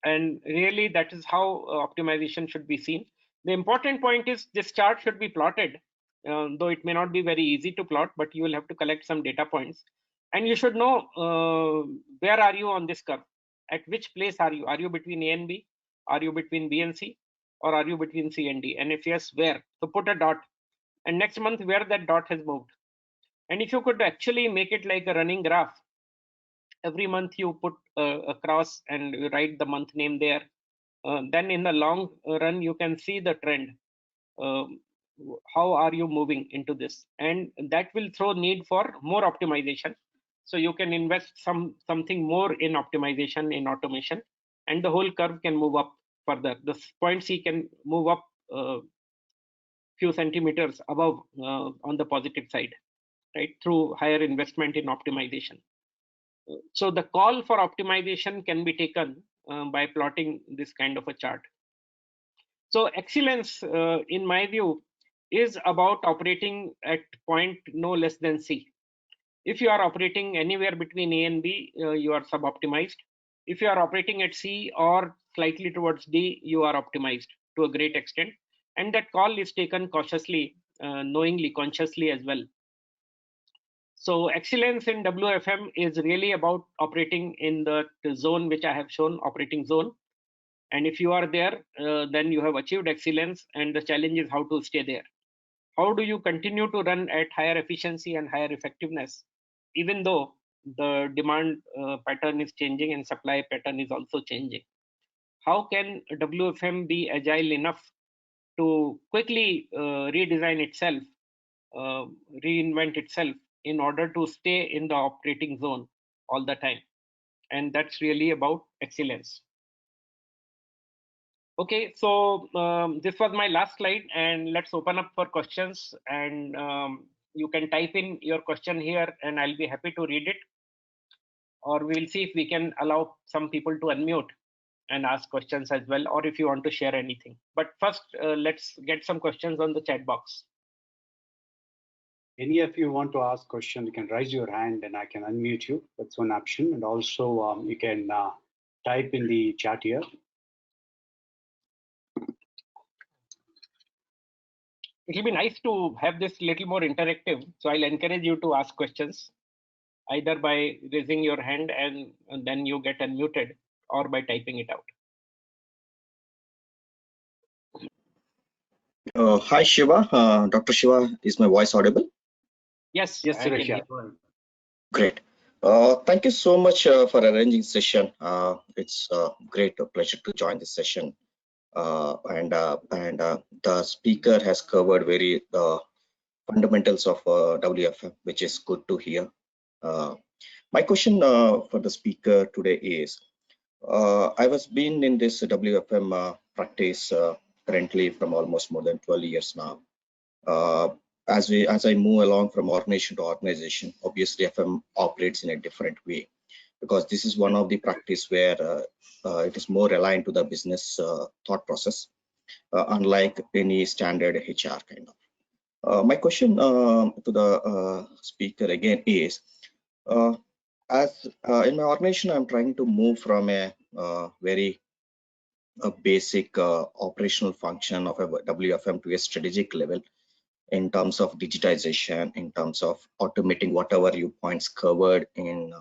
Speaker 2: And really, that is how optimization should be seen. The important point is this chart should be plotted, though it may not be very easy to plot, but you will have to collect some data points. And you should know where are you on this curve? At which place are you? Are you between A and B? Are you between B and C? Or are you between C and D? And if yes, where? So put a dot. And next month, where that dot has moved. And if you could actually make it like a running graph, every month you put a cross and you write the month name there. Then in the long run, you can see the trend. How are you moving into this? And that will throw need for more optimization. So you can invest something more in optimization, in automation, and the whole curve can move up further. The point C can move up few centimeters above on the positive side, right, through higher investment in optimization. So the call for optimization can be taken by plotting this kind of a chart. So excellence, in my view, is about operating at point no less than C. If you are operating anywhere between A and B, you are suboptimized. If you are operating at C or slightly towards D, you are optimized to a great extent. And that call is taken cautiously, knowingly, consciously as well. So excellence in WFM is really about operating in the zone which I have shown, operating zone. And if you are there, then you have achieved excellence, and the challenge is how to stay there. How do you continue to run at higher efficiency and higher effectiveness, even though the demand pattern is changing and supply pattern is also changing? How can WFM be agile enough to quickly redesign itself, reinvent itself in order to stay in the operating zone all the time? And that's really about excellence. Okay, so this was my last slide, and let's open up for questions. And you can type in your question here, and I'll be happy to read it. Or we'll see if we can allow some people to unmute and ask questions as well, or if you want to share anything. But first, let's get some questions on the chat box.
Speaker 1: Any of you want to ask question, you can raise your hand and I can unmute you. That's one option. And also you can type in the chat here.
Speaker 2: It'll be nice to have this little more interactive. So I'll encourage you to ask questions, either by raising your hand and then you get unmuted, or by typing it out.
Speaker 3: Hi Shiva, Dr. Shiva, is my voice audible?
Speaker 2: Yes,
Speaker 1: Yes,
Speaker 2: I can
Speaker 1: Suresh.
Speaker 2: hear.
Speaker 3: Great. Thank you so much for arranging this session. It's a great pleasure to join this session. And the speaker has covered very fundamentals of WFM, which is good to hear. My question for the speaker today is, I was been in this WFM practice currently from almost more than 12 years now. As I move along from organization to organization, obviously FM operates in a different way, because this is one of the practice where it is more aligned to the business thought process, unlike any standard HR kind of. My question to the speaker again is, as in my organization, I'm trying to move from a very basic operational function of a WFM to a strategic level, in terms of digitization, in terms of automating whatever you points covered in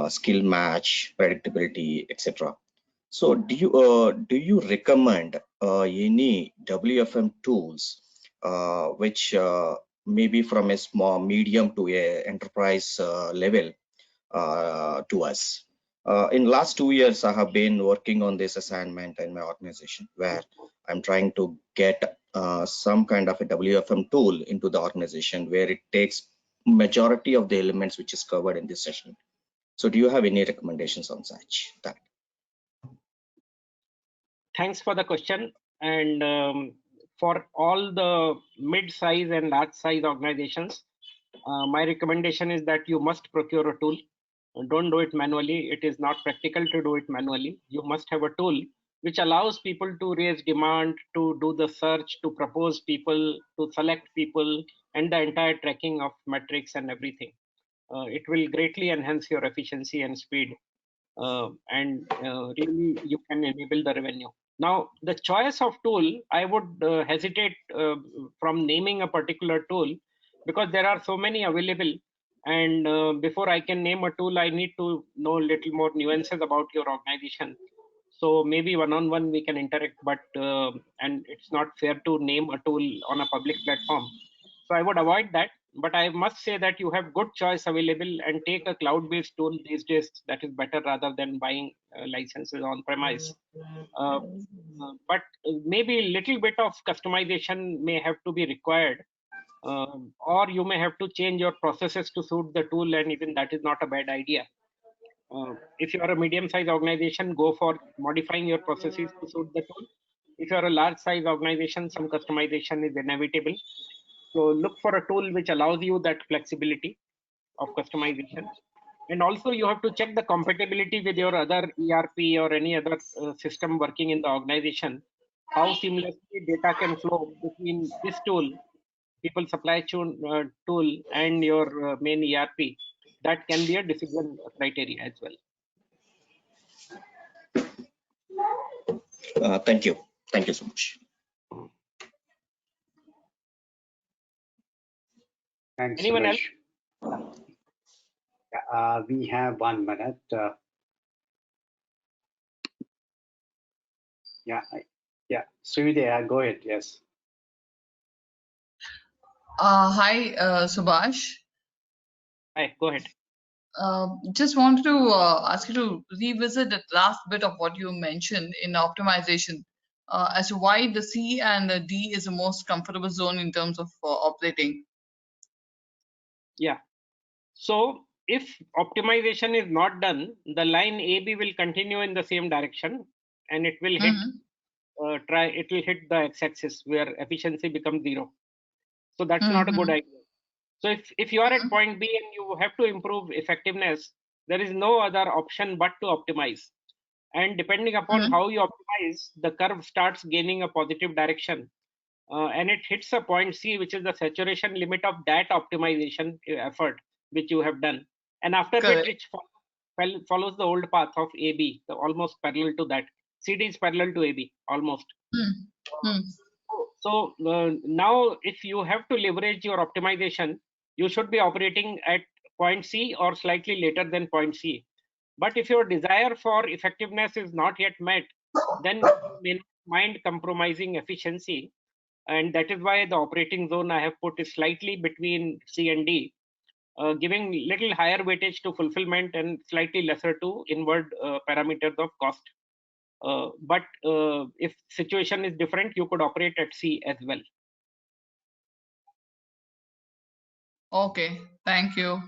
Speaker 3: skill match, predictability, etc. So do you recommend any WFM tools which maybe from a small, medium to a enterprise level to us? In last 2 years, I have been working on this assignment in my organization, where I'm trying to get some kind of a WFM tool into the organization, where it takes majority of the elements which is covered in this session. So do you have any recommendations on such that?
Speaker 2: Thanks for the question. And for all the mid-size and large-size organizations, my recommendation is that you must procure a tool. Don't do it manually. It is not practical to do it manually. You must have a tool which allows people to raise demand, to do the search, to propose people, to select people, and the entire tracking of metrics and everything. It will greatly enhance your efficiency and speed, and really you can enable the revenue. Now, the choice of tool, I would hesitate from naming a particular tool because there are so many available. And before I can name a tool, I need to know a little more nuances about your organization. So maybe one-on-one we can interact, but and it's not fair to name a tool on a public platform. So I would avoid that. But I must say that you have good choice available, and take a cloud-based tool these days. That is better rather than buying licenses on premise. But maybe a little bit of customization may have to be required, or you may have to change your processes to suit the tool, and even that is not a bad idea. If you are a medium-sized organization, go for modifying your processes to suit the tool. If you are a large-size organization, some customization is inevitable. So look for a tool which allows you that flexibility of customization. And also you have to check the compatibility with your other ERP or any other system working in the organization. How seamlessly data can flow between this tool, people supply tool, and your main ERP. That can be a decision criteria as well.
Speaker 3: Thank you. Thank you so much.
Speaker 1: Thanks,
Speaker 2: Anyone else?
Speaker 1: Subhash. We have 1 minute. Yeah, Srividya, go ahead. Yes.
Speaker 4: Hi, Subhash.
Speaker 2: Hi, go ahead.
Speaker 4: Just wanted to ask you to revisit the last bit of what you mentioned in optimization as to why the C and the D is the most comfortable zone in terms of operating.
Speaker 2: Yeah. So if optimization is not done, the line AB will continue in the same direction, and it will hit it will hit the x-axis where efficiency becomes 0. So that's not a good idea. So if you are at point B and you have to improve effectiveness, there is no other option but to optimize. And depending upon how you optimize, the curve starts gaining a positive direction, and it hits a point C, which is the saturation limit of that optimization effort which you have done. And after
Speaker 4: Correct.
Speaker 2: which it follows the old path of AB, almost parallel to that. CD is parallel to AB, almost. So now if you have to leverage your optimization, you should be operating at point C or slightly later than point C. But if your desire for effectiveness is not yet met, then you may not mind compromising efficiency. And that is why the operating zone I have put is slightly between C and D, giving little higher weightage to fulfillment and slightly lesser to inward parameters of cost. But if situation is different, you could operate at C as well.
Speaker 4: Okay, thank you.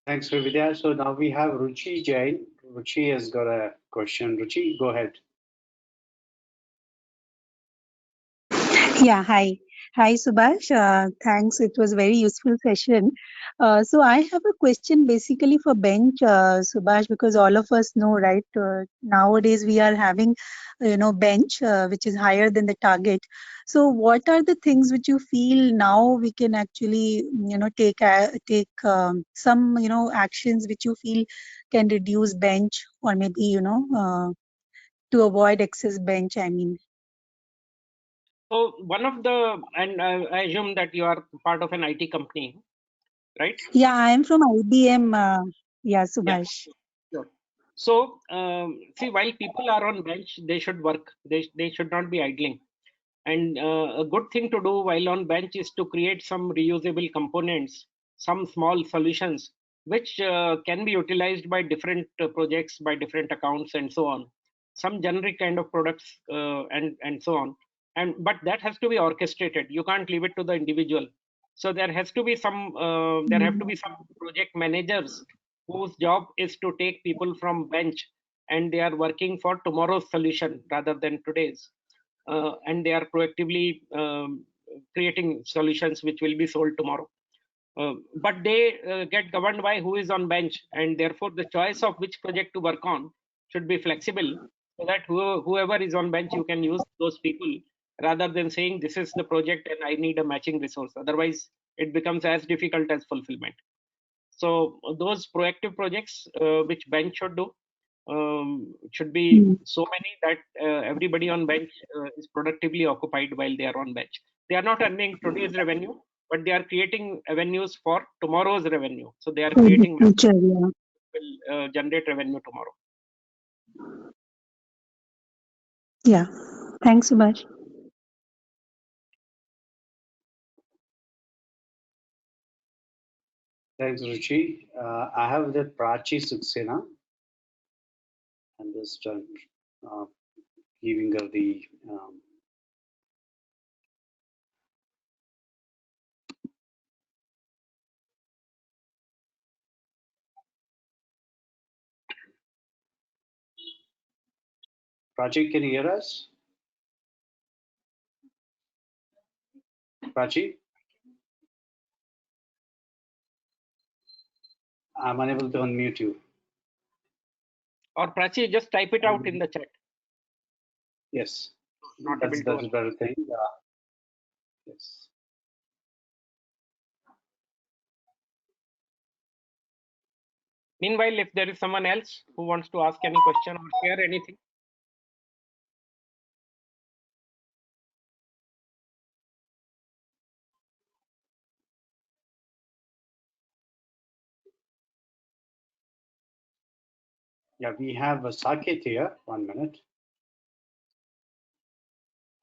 Speaker 1: Thanks, Srividya. So now we have Ruchi Jain. Ruchi has got a question. Ruchi, go ahead.
Speaker 5: Yeah, hi. Hi, Subhash. Thanks. It was a very useful session. So I have a question basically for bench, Subhash, because all of us know, right? Nowadays we are having, bench, which is higher than the target. So what are the things which you feel now we can actually, take some, actions which you feel can reduce bench, or maybe, to avoid excess bench, I mean.
Speaker 2: So one of the, and I assume that you are part of an IT company, right?
Speaker 5: Yeah, I am from IBM. Yeah, Subhash.
Speaker 2: Yeah, sure. So see, while people are on bench, they should work. They should not be idling. And a good thing to do while on bench is to create some reusable components, some small solutions, which can be utilized by different projects, by different accounts, and so on. Some generic kind of products, and so on. But that has to be orchestrated. You can't leave it to the individual. So there has to be some. There have to be some project managers whose job is to take people from bench, and they are working for tomorrow's solution rather than today's. And they are proactively creating solutions which will be sold tomorrow. But they get governed by who is on bench, and therefore the choice of which project to work on should be flexible, so that whoever is on bench, you can use those people rather than saying this is the project and I need a matching resource. Otherwise, it becomes as difficult as fulfillment. So those proactive projects which bench should do should be so many that everybody on bench is productively occupied while they are on bench. They are not earning today's revenue, but they are creating avenues for tomorrow's revenue. So they are
Speaker 5: For the
Speaker 2: creating
Speaker 5: future, yeah.
Speaker 2: will generate revenue tomorrow.
Speaker 5: Yeah. Thanks, Subhash.
Speaker 1: Thanks, Ruchi. I have the Prachi Suksena. I'm just giving her the Prachi, can you hear us? Prachi? I'm unable to unmute you.
Speaker 2: Or Prachi, just type it out in the chat.
Speaker 1: Yes,
Speaker 2: Not
Speaker 1: that's
Speaker 2: able to.
Speaker 1: a better thing. Yes.
Speaker 2: Meanwhile, if there is someone else who wants to ask any question or share anything.
Speaker 1: Yeah, we have Saket here. 1 minute.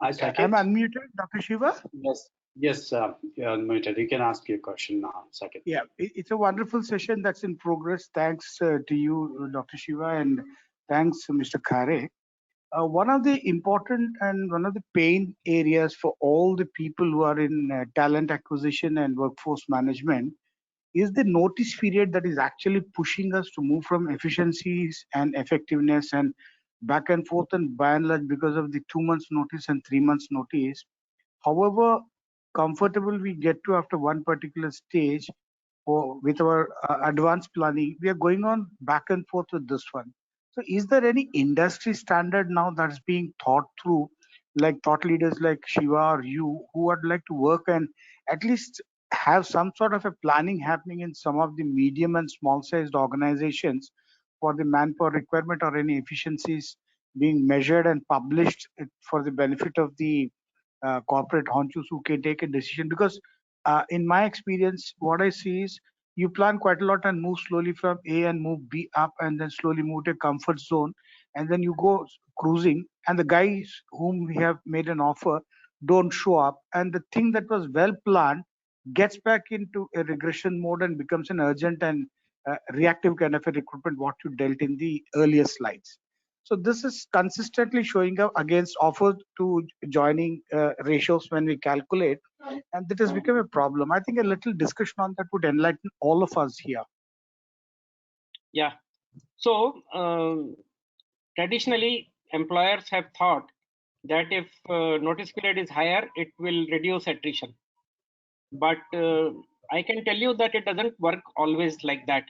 Speaker 1: Hi, Saket.
Speaker 6: I'm unmuted, Dr. Shiva.
Speaker 1: Yes, yes, you're unmuted. You can ask your question now, Saket.
Speaker 6: Yeah, it's a wonderful session that's in progress. Thanks to you, Dr. Shiva, and thanks, Mr. Khare. One of the important and one of the pain areas for all the people who are in talent acquisition and workforce management is the notice period that is actually pushing us to move from efficiencies and effectiveness and back and forth, and by and large because of the 2 months notice and 3 months notice. However comfortable we get to after one particular stage, or with our advanced planning, we are going on back and forth with this one. So is there any industry standard now that's being thought through, like thought leaders like Shiva or you, who would like to work and at least have some sort of a planning happening in some of the medium and small sized organizations for the manpower requirement or any efficiencies being measured and published for the benefit of the corporate honchos who can take a decision? Because in my experience, what I see is you plan quite a lot and move slowly from A and move B up, and then slowly move to a comfort zone, and then you go cruising, and the guys whom we have made an offer don't show up, and the thing that was well planned gets back into a regression mode and becomes an urgent and reactive kind of a recruitment what you dealt in the earlier slides. So this is consistently showing up against offer to joining ratios when we calculate, and that has become a problem. I think a little discussion on that would enlighten all of us here.
Speaker 2: Yeah. So traditionally, employers have thought that if notice period is higher, it will reduce attrition. But I can tell you that it doesn't work always like that.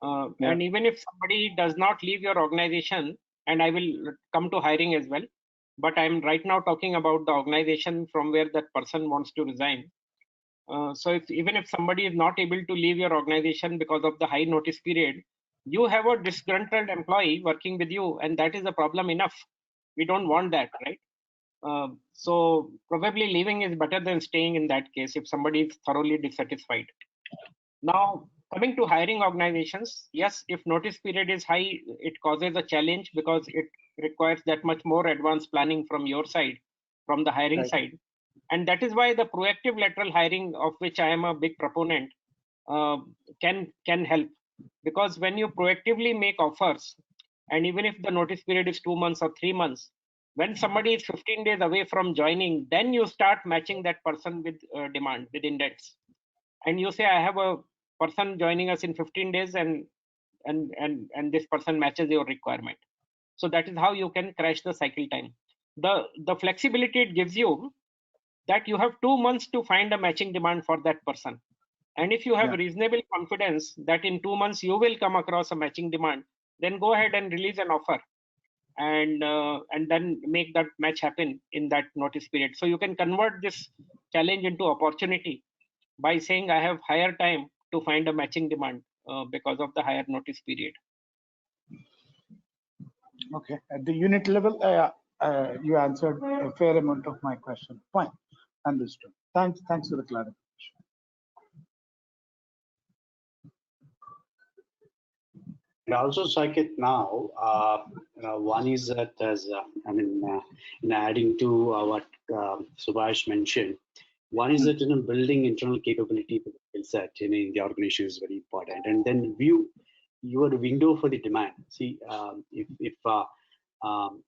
Speaker 2: And even if somebody does not leave your organization, and I will come to hiring as well, but I'm right now talking about the organization from where that person wants to resign. So even if somebody is not able to leave your organization because of the high notice period, you have a disgruntled employee working with you, and that is a problem enough. We don't want that, right? So probably leaving is better than staying in that case if somebody is thoroughly dissatisfied. Now, coming to hiring organizations, yes, if notice period is high, it causes a challenge because it requires that much more advanced planning from your side, from the hiring side. And that is why the proactive lateral hiring, of which I am a big proponent, can help. Because when you proactively make offers, and even if the notice period is 2 months or 3 months, when somebody is 15 days away from joining, then you start matching that person with demand, with index. And you say, I have a person joining us in 15 days, and this person matches your requirement. So that is how you can crash the cycle time. The flexibility it gives you that you have 2 months to find a matching demand for that person. And if you have
Speaker 6: Yeah.
Speaker 2: reasonable confidence that in 2 months you will come across a matching demand, then go ahead and release an offer and then make that match happen in that notice period. So you can convert this challenge into opportunity by saying I have higher time to find a matching demand because of the higher notice period.
Speaker 6: Okay. At the unit level, you answered a fair amount of my question. Fine. Understood. Thanks for the clarification.
Speaker 1: And also, Saket, now, one is that as in adding to what Subhash mentioned, one is that building internal capability for the skill set in the organization is very important, and then view your window for the demand. See, if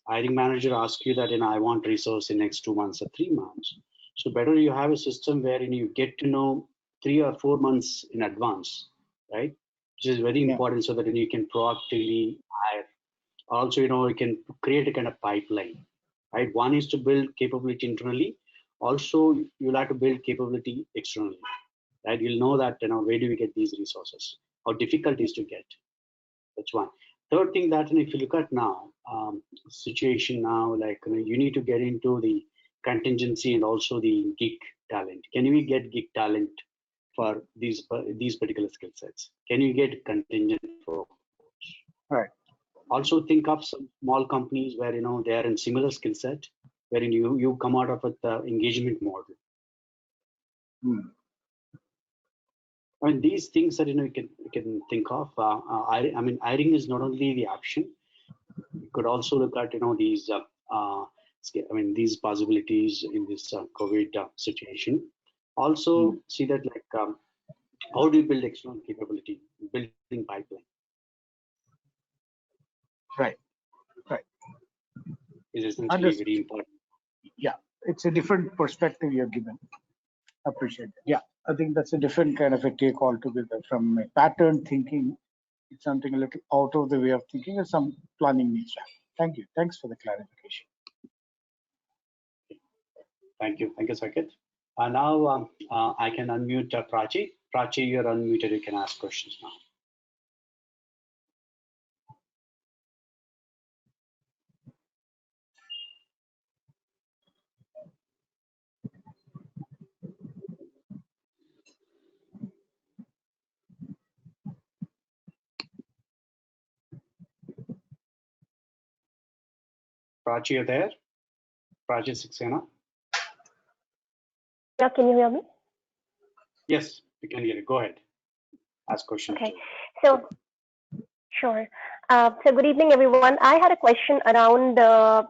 Speaker 1: hiring manager asks you that I want resource in next 2 months or 3 months, so better you have a system where you get to know 3 or 4 months in advance, right? Which is very important, so that you can proactively hire. Also, you can create a kind of pipeline, right? One is to build capability internally. Also, you'll have to build capability externally, right? You'll know that where do we get these resources, how difficult it is to get. That's one. Third thing that if you look at now situation now, like you need to get into the contingency and also the gig talent. Can we get gig talent for these particular skill sets? Can you get contingent for?
Speaker 6: Right.
Speaker 1: Also think of some small companies where they are in similar skill set, wherein you come out of the engagement model. I mean, these things that you can think of. I mean, hiring is not only the option. You could also look at these these possibilities in this COVID situation. Also see that like how do you build external capability, building pipeline.
Speaker 6: Right.
Speaker 1: Is essentially very important.
Speaker 6: Yeah, it's a different perspective you're given. Appreciate it. Yeah, I think that's a different kind of a take altogether from a pattern thinking. It's something a little out of the way of thinking, and some planning needs to happen. Thank you. Thanks for the clarification.
Speaker 1: Thank you, Saket. Now I can unmute Prachi. Prachi, you're unmuted. You can ask questions now. Prachi, you there? Prachi Saxena?
Speaker 7: Yeah, can you hear me?
Speaker 1: Yes, we can hear you. Go ahead. Ask questions.
Speaker 7: Okay, so sure. So good evening, everyone. I had a question around, the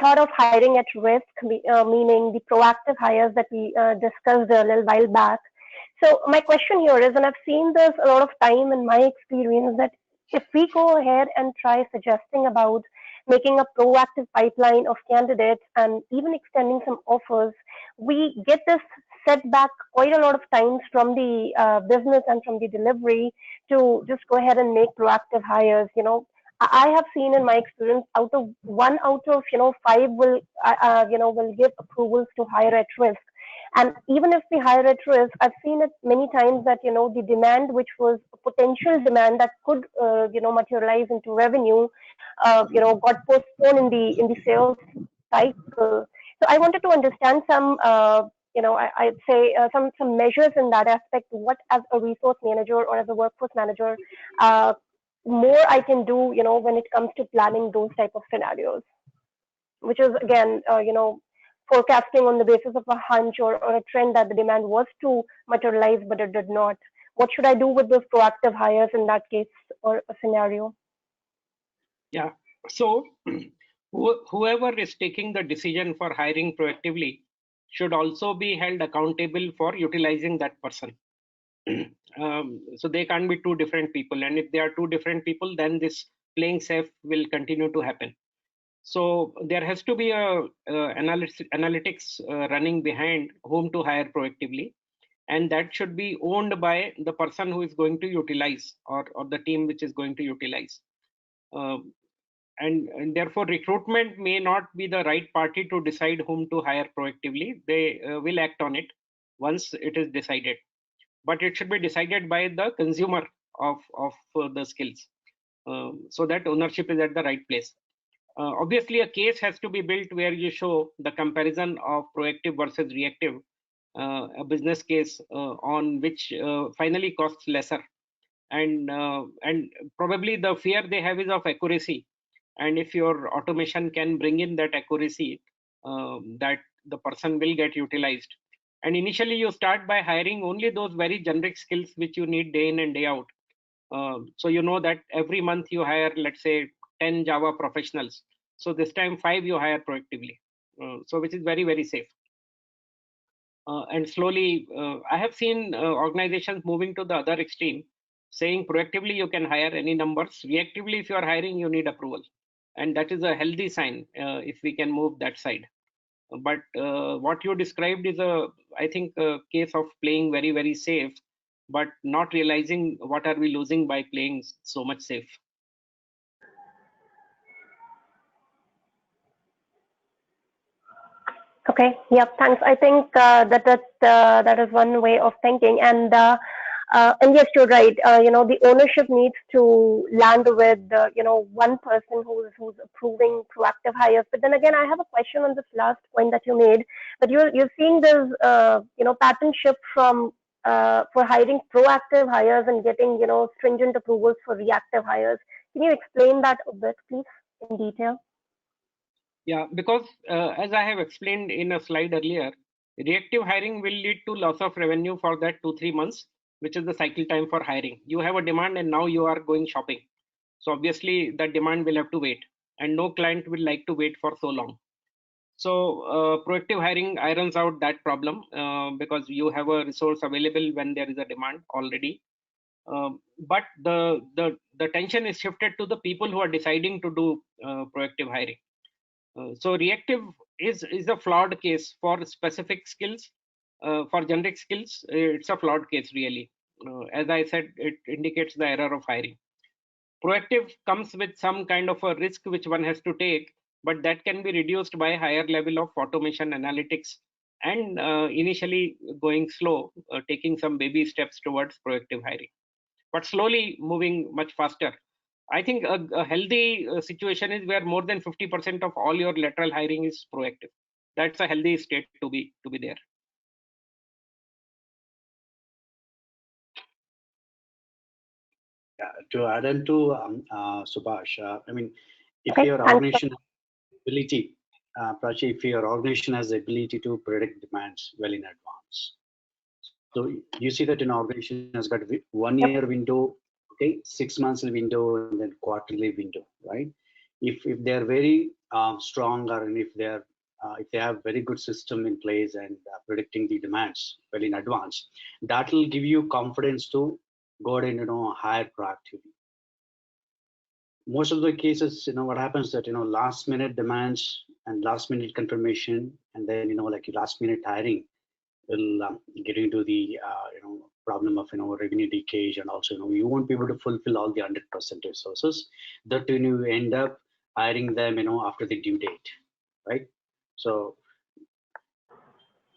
Speaker 7: thought of hiring at risk, meaning the proactive hires that we discussed a little while back. So my question here is, and I've seen this a lot of time in my experience, that if we go ahead and try suggesting about making a proactive pipeline of candidates and even extending some offers, we get this setback quite a lot of times from the business and from the delivery to just go ahead and make proactive hires. I have seen in my experience, one out of five will will give approvals to hire at risk. And even if we hire at risk, I've seen it many times that the demand, which was a potential demand that could materialize into revenue, got postponed in the sales cycle. So I wanted to understand some I'd say some measures in that aspect. What, as a resource manager or as a workforce manager, more I can do when it comes to planning those type of scenarios, which is again forecasting on the basis of a hunch or a trend that the demand was to materialize, but it did not. What should I do with those proactive hires in that case or a scenario?
Speaker 2: Yeah. So whoever is taking the decision for hiring proactively should also be held accountable for utilizing that person. So they can't be two different people. And if they are two different people, then this playing safe will continue to happen. So there has to be a analytics running behind whom to hire proactively, and that should be owned by the person who is going to utilize or the team which is going to utilize. and therefore recruitment may not be the right party to decide whom to hire proactively. They will act on it once it is decided, but it should be decided by the consumer of the skills, so that ownership is at the right place. Obviously, a case has to be built where you show the comparison of proactive versus reactive, a business case on which finally costs lesser, and probably the fear they have is of accuracy. And if your automation can bring in that accuracy, that the person will get utilized. And initially, you start by hiring only those very generic skills which you need day in and day out. So you know that every month you hire, let's say, 10 Java professionals. So this time 5 you hire proactively. So which is very, very safe. And slowly, I have seen organizations moving to the other extreme, saying proactively you can hire any numbers. Reactively, if you are hiring, you need approval. And that is a healthy sign if we can move that side. But what you described is I think, a case of playing very, very safe, but not realizing what are we losing by playing so much safe.
Speaker 7: Okay. Yeah. Thanks. I think that is one way of thinking, and yes, you're right. The ownership needs to land with one person who's approving proactive hires. But then again, I have a question on this last point that you made. That you're seeing this pattern shift from for hiring proactive hires and getting stringent approvals for reactive hires. Can you explain that a bit, please, in detail?
Speaker 2: Yeah, because as I have explained in a slide earlier, reactive hiring will lead to loss of revenue for that 2-3 months, which is the cycle time for hiring. You have a demand and now you are going shopping. So obviously that demand will have to wait, and no client will like to wait for so long. So proactive hiring irons out that problem because you have a resource available when there is a demand already. But the tension is shifted to the people who are deciding to do proactive hiring. So reactive is a flawed case for specific skills. For generic skills, it's a flawed case really. As I said, it indicates the error of hiring. Proactive comes with some kind of a risk which one has to take, but that can be reduced by higher level of automation analytics and initially going slow, taking some baby steps towards proactive hiring, but slowly moving much faster. I think a healthy situation is where more than 50% of all your lateral hiring is proactive. That's a healthy state to be there.
Speaker 1: Yeah, to add on to Subhash, I mean, if
Speaker 7: Okay.
Speaker 1: your
Speaker 7: Thanks.
Speaker 1: organization has ability, Prachi, if your organization has the ability to predict demands well in advance, so you see that an organization has got 1 year window, okay, 6 months window, and then quarterly window, right? If they are very strong, or if they have very good system in place and predicting the demands well in advance, that will give you confidence to go ahead and hire proactively. Most of the cases, what happens that last minute demands and last minute confirmation, and then like last minute hiring will get into the problem of revenue leakage, and also you won't be able to fulfill all the 100% resources that when you end up hiring them after the due date, right? So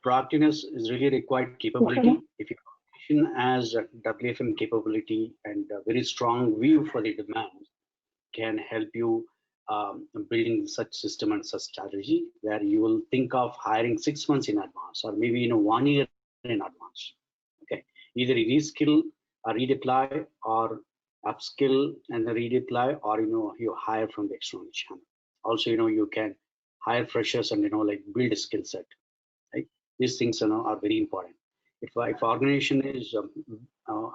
Speaker 1: proactiveness is really required capability. If your organization has a WFM capability and a very strong view for the demand, can help you building such system and such strategy where you will think of hiring 6 months in advance, or maybe 1 year in advance. Okay, either reskill or redeploy, or upskill and redeploy, or you hire from the external channel. Also, you can hire freshers and like build a skill set. Right, these things are very important. If organization is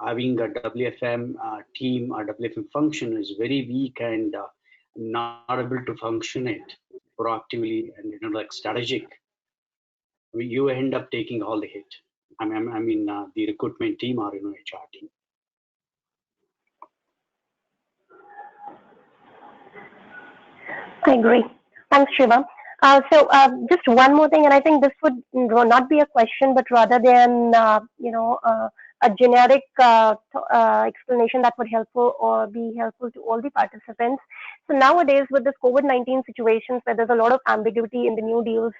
Speaker 1: having a WFM team or WFM function is very weak and not able to function it proactively and like strategic, you end up taking all the hit. I mean the recruitment team or HR team.
Speaker 7: I agree. Thanks, Shiva. So just one more thing, and I think this would not be a question, but rather than a generic explanation that would helpful or be helpful to all the participants. So nowadays, with this COVID-19 situations where there's a lot of ambiguity in the new deals,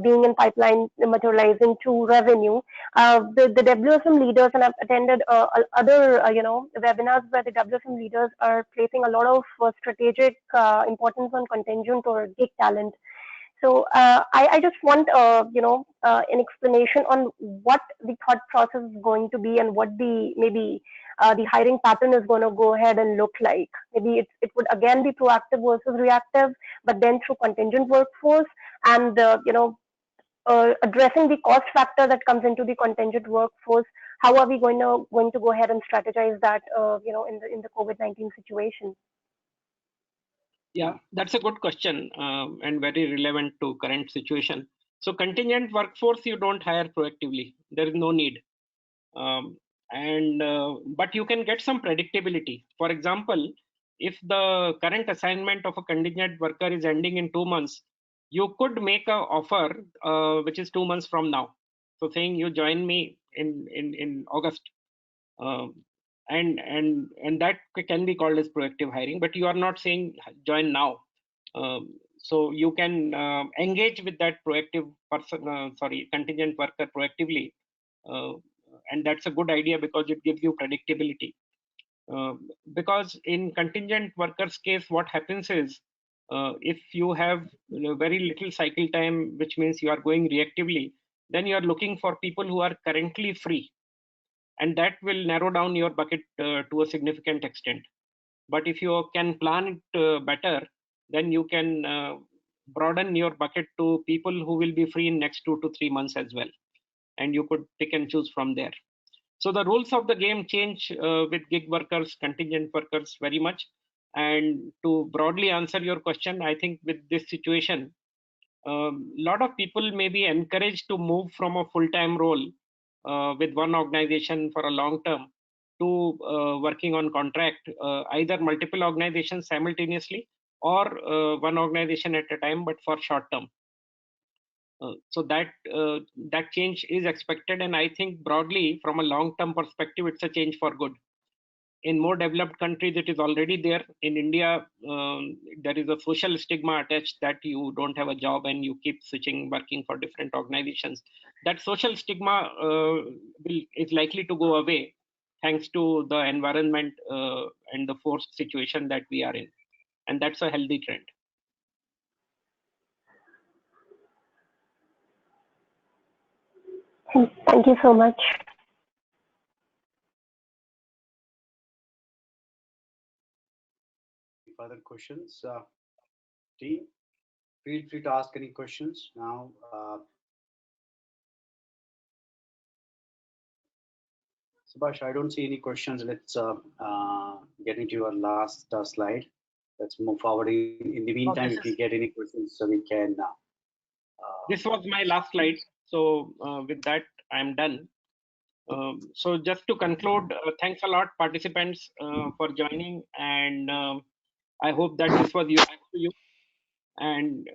Speaker 7: being in pipeline materializing to revenue, the WFM leaders, and I've attended other webinars where the WFM leaders are placing a lot of strategic importance on contingent or gig talent. So I just want an explanation on what the thought process is going to be and what the maybe the hiring pattern is going to go ahead and look like. Maybe it would again be proactive versus reactive, but then through contingent workforce and addressing the cost factor that comes into the contingent workforce. How are we going to go ahead and strategize that in the COVID-19 situation?
Speaker 2: Yeah, that's a good question and very relevant to current situation. So contingent workforce, you don't hire proactively. There is no need. But you can get some predictability. For example, if the current assignment of a contingent worker is ending in 2 months, you could make an offer which is 2 months from now. So saying you join me in August. And that can be called as proactive hiring, but you are not saying join now. So you can engage with that proactive person, contingent worker proactively, and that's a good idea because it gives you predictability. Because in contingent workers case, what happens is if you have very little cycle time, which means you are going reactively, then you are looking for people who are currently free, and that will narrow down your bucket to a significant extent. But if you can plan it better, then you can broaden your bucket to people who will be free in next 2 to 3 months as well, and you could pick and choose from there. So the rules of the game change with gig workers, contingent workers very much. And to broadly answer your question, I think with this situation, a lot of people may be encouraged to move from a full-time role with one organization for a long term to working on contract, either multiple organizations simultaneously or one organization at a time, but for short term. So that change is expected, and I think broadly from a long term perspective, it's a change for good. In more developed countries, it is already there. In India, there is a social stigma attached that you don't have a job and you keep switching, working for different organizations. That social stigma is likely to go away thanks to the environment and the forced situation that we are in. And that's a healthy trend.
Speaker 7: Thank you so much.
Speaker 1: Further questions? Team, feel free to ask any questions now. Subhash, I don't see any questions. Let's get into your last slide. Let's move forward. In the meantime, if we get any questions, so we can.
Speaker 2: This was my last slide. So with that, I'm done. So just to conclude, thanks a lot, participants, for joining, and I hope that this was useful to you. And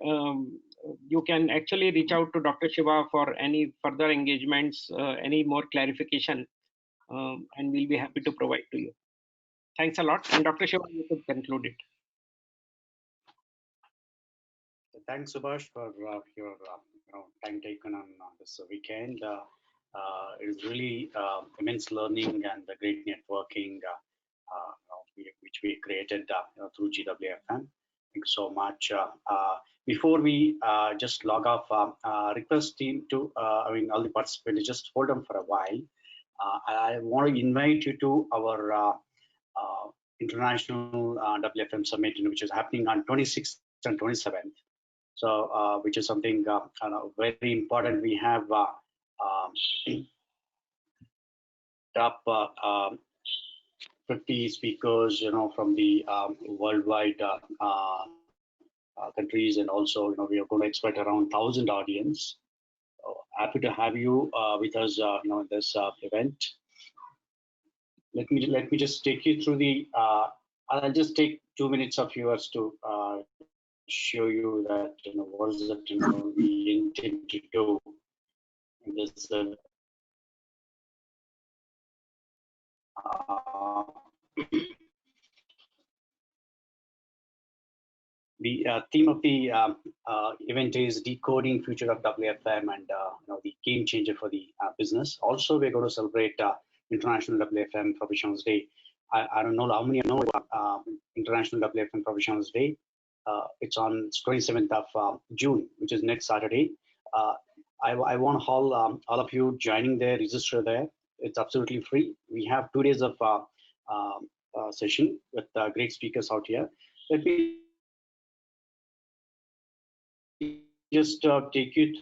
Speaker 2: you can actually reach out to Dr. Shiva for any further engagements, any more clarification, and we'll be happy to provide to you. Thanks a lot. And Dr. Shiva, you could conclude it.
Speaker 1: Thanks, Subhash, for your time taken on this weekend. It is really immense learning and great networking which we created through GWFM. Thank you so much. Before we just log off, request team to, all the participants, just hold on for a while. I want to invite you to our international WFM summit, which is happening on 26th and 27th. So, which is something very important. We have top 50 speakers, from the worldwide countries, and also, we are going to expect around 1,000 audience. Happy to have you with us, in this event. Let me just take you through the. I'll just take 2 minutes of yours to show you that what is it we intend to do in this the theme of the event is decoding future of WFM and the game changer for the business. Also, we're going to celebrate International WFM Professionals Day. I don't know how many know International WFM Professionals Day. It's on 27th of June, which is next Saturday. I want all of you joining there, register there. It's absolutely free. We have 2 days of session with great speakers out here. Let me just take you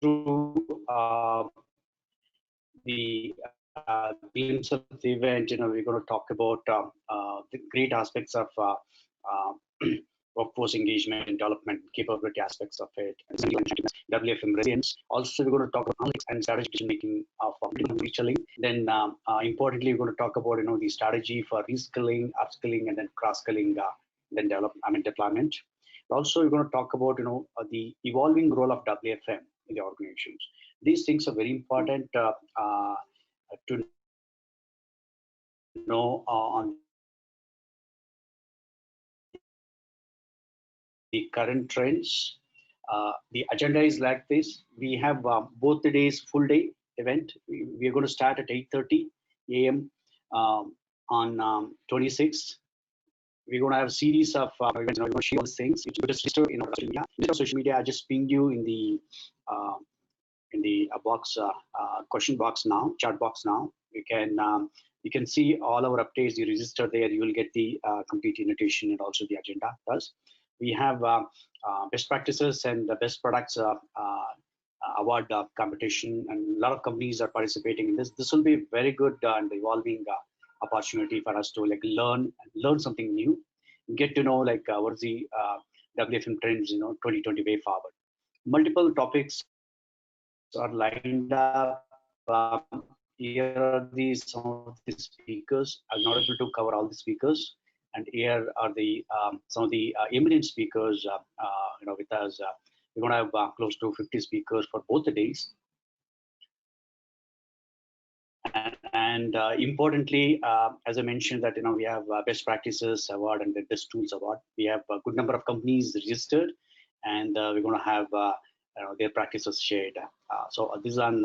Speaker 1: through the glimpse of the event. We're going to talk about the great aspects of workforce engagement and development, capability aspects of it, and WFM resilience. Also, we're going to talk about analytics and strategic decision making of retailing. Then, importantly, we're going to talk about the strategy for reskilling, upskilling, and then cross-skilling, then deployment. Also, we're going to talk about the evolving role of WFM in the organizations. These things are very important to know on the current trends. The agenda is like this. We have both the days full day event. We are going to start at 8:30 a.m. On 26th. We're going to have a series of events. We're going to share all these things. You can just register in our social media. I just pinged you in the box, question box now, chat box now. You can see all our updates. You register there, you will get the complete invitation and also the agenda. Thus, we have best practices and the best products award competition, and a lot of companies are participating in this. This will be very good and evolving opportunity for us to learn something new, get to know what is the WFM trends 2020 way forward. Multiple topics are lined up. Here are some of the speakers. I'm not able to cover all the speakers, and here are the some of the eminent speakers with us. We're going to have close to 50 speakers for both the days. And importantly, as I mentioned, that we have best practices award and the best tools award. We have a good number of companies registered, and we're going to have their practices shared. So this is on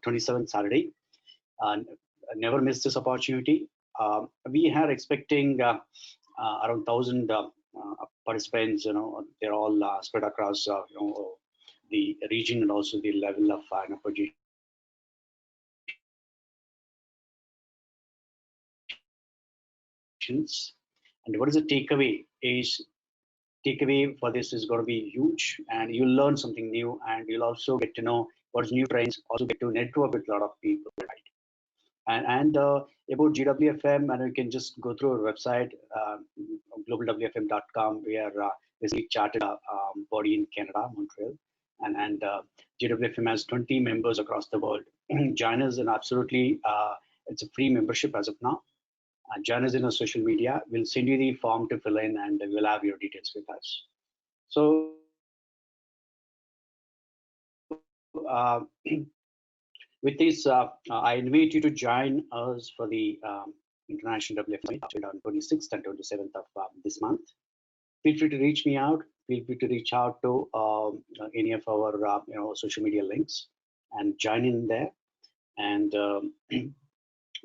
Speaker 1: 27th Saturday. Never miss this opportunity. We are expecting around 1,000 participants. They're all spread across the region and also the level of position. And what is the takeaway? Takeaway for this is going to be huge, and you'll learn something new, and you'll also get to know what's new trends. Also get to network with a lot of people, right? And about GWFM, and you can just go through our website, globalwfm.com. We are basically chartered body in Canada, Montreal, and GWFM has 20 members across the world. Join us, and absolutely, it's a free membership as of now. Join us in our social media. We'll send you the form to fill in, and we'll have your details with us. So with this, I invite you to join us for the International WFM on 26th and 27th of this month. Feel free to reach me out. Feel free to reach out to any of our social media links and join in there. And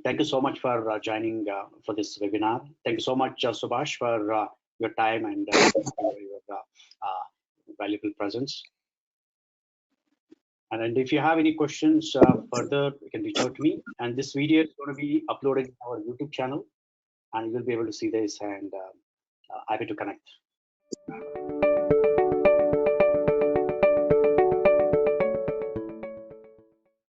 Speaker 1: thank you so much for joining for this webinar. Thank you so much, Subhash, for your time and your valuable presence. And if you have any questions further, you can reach out to me. And this video is going to be uploaded to our YouTube channel, and you'll be able to see this. And happy to connect.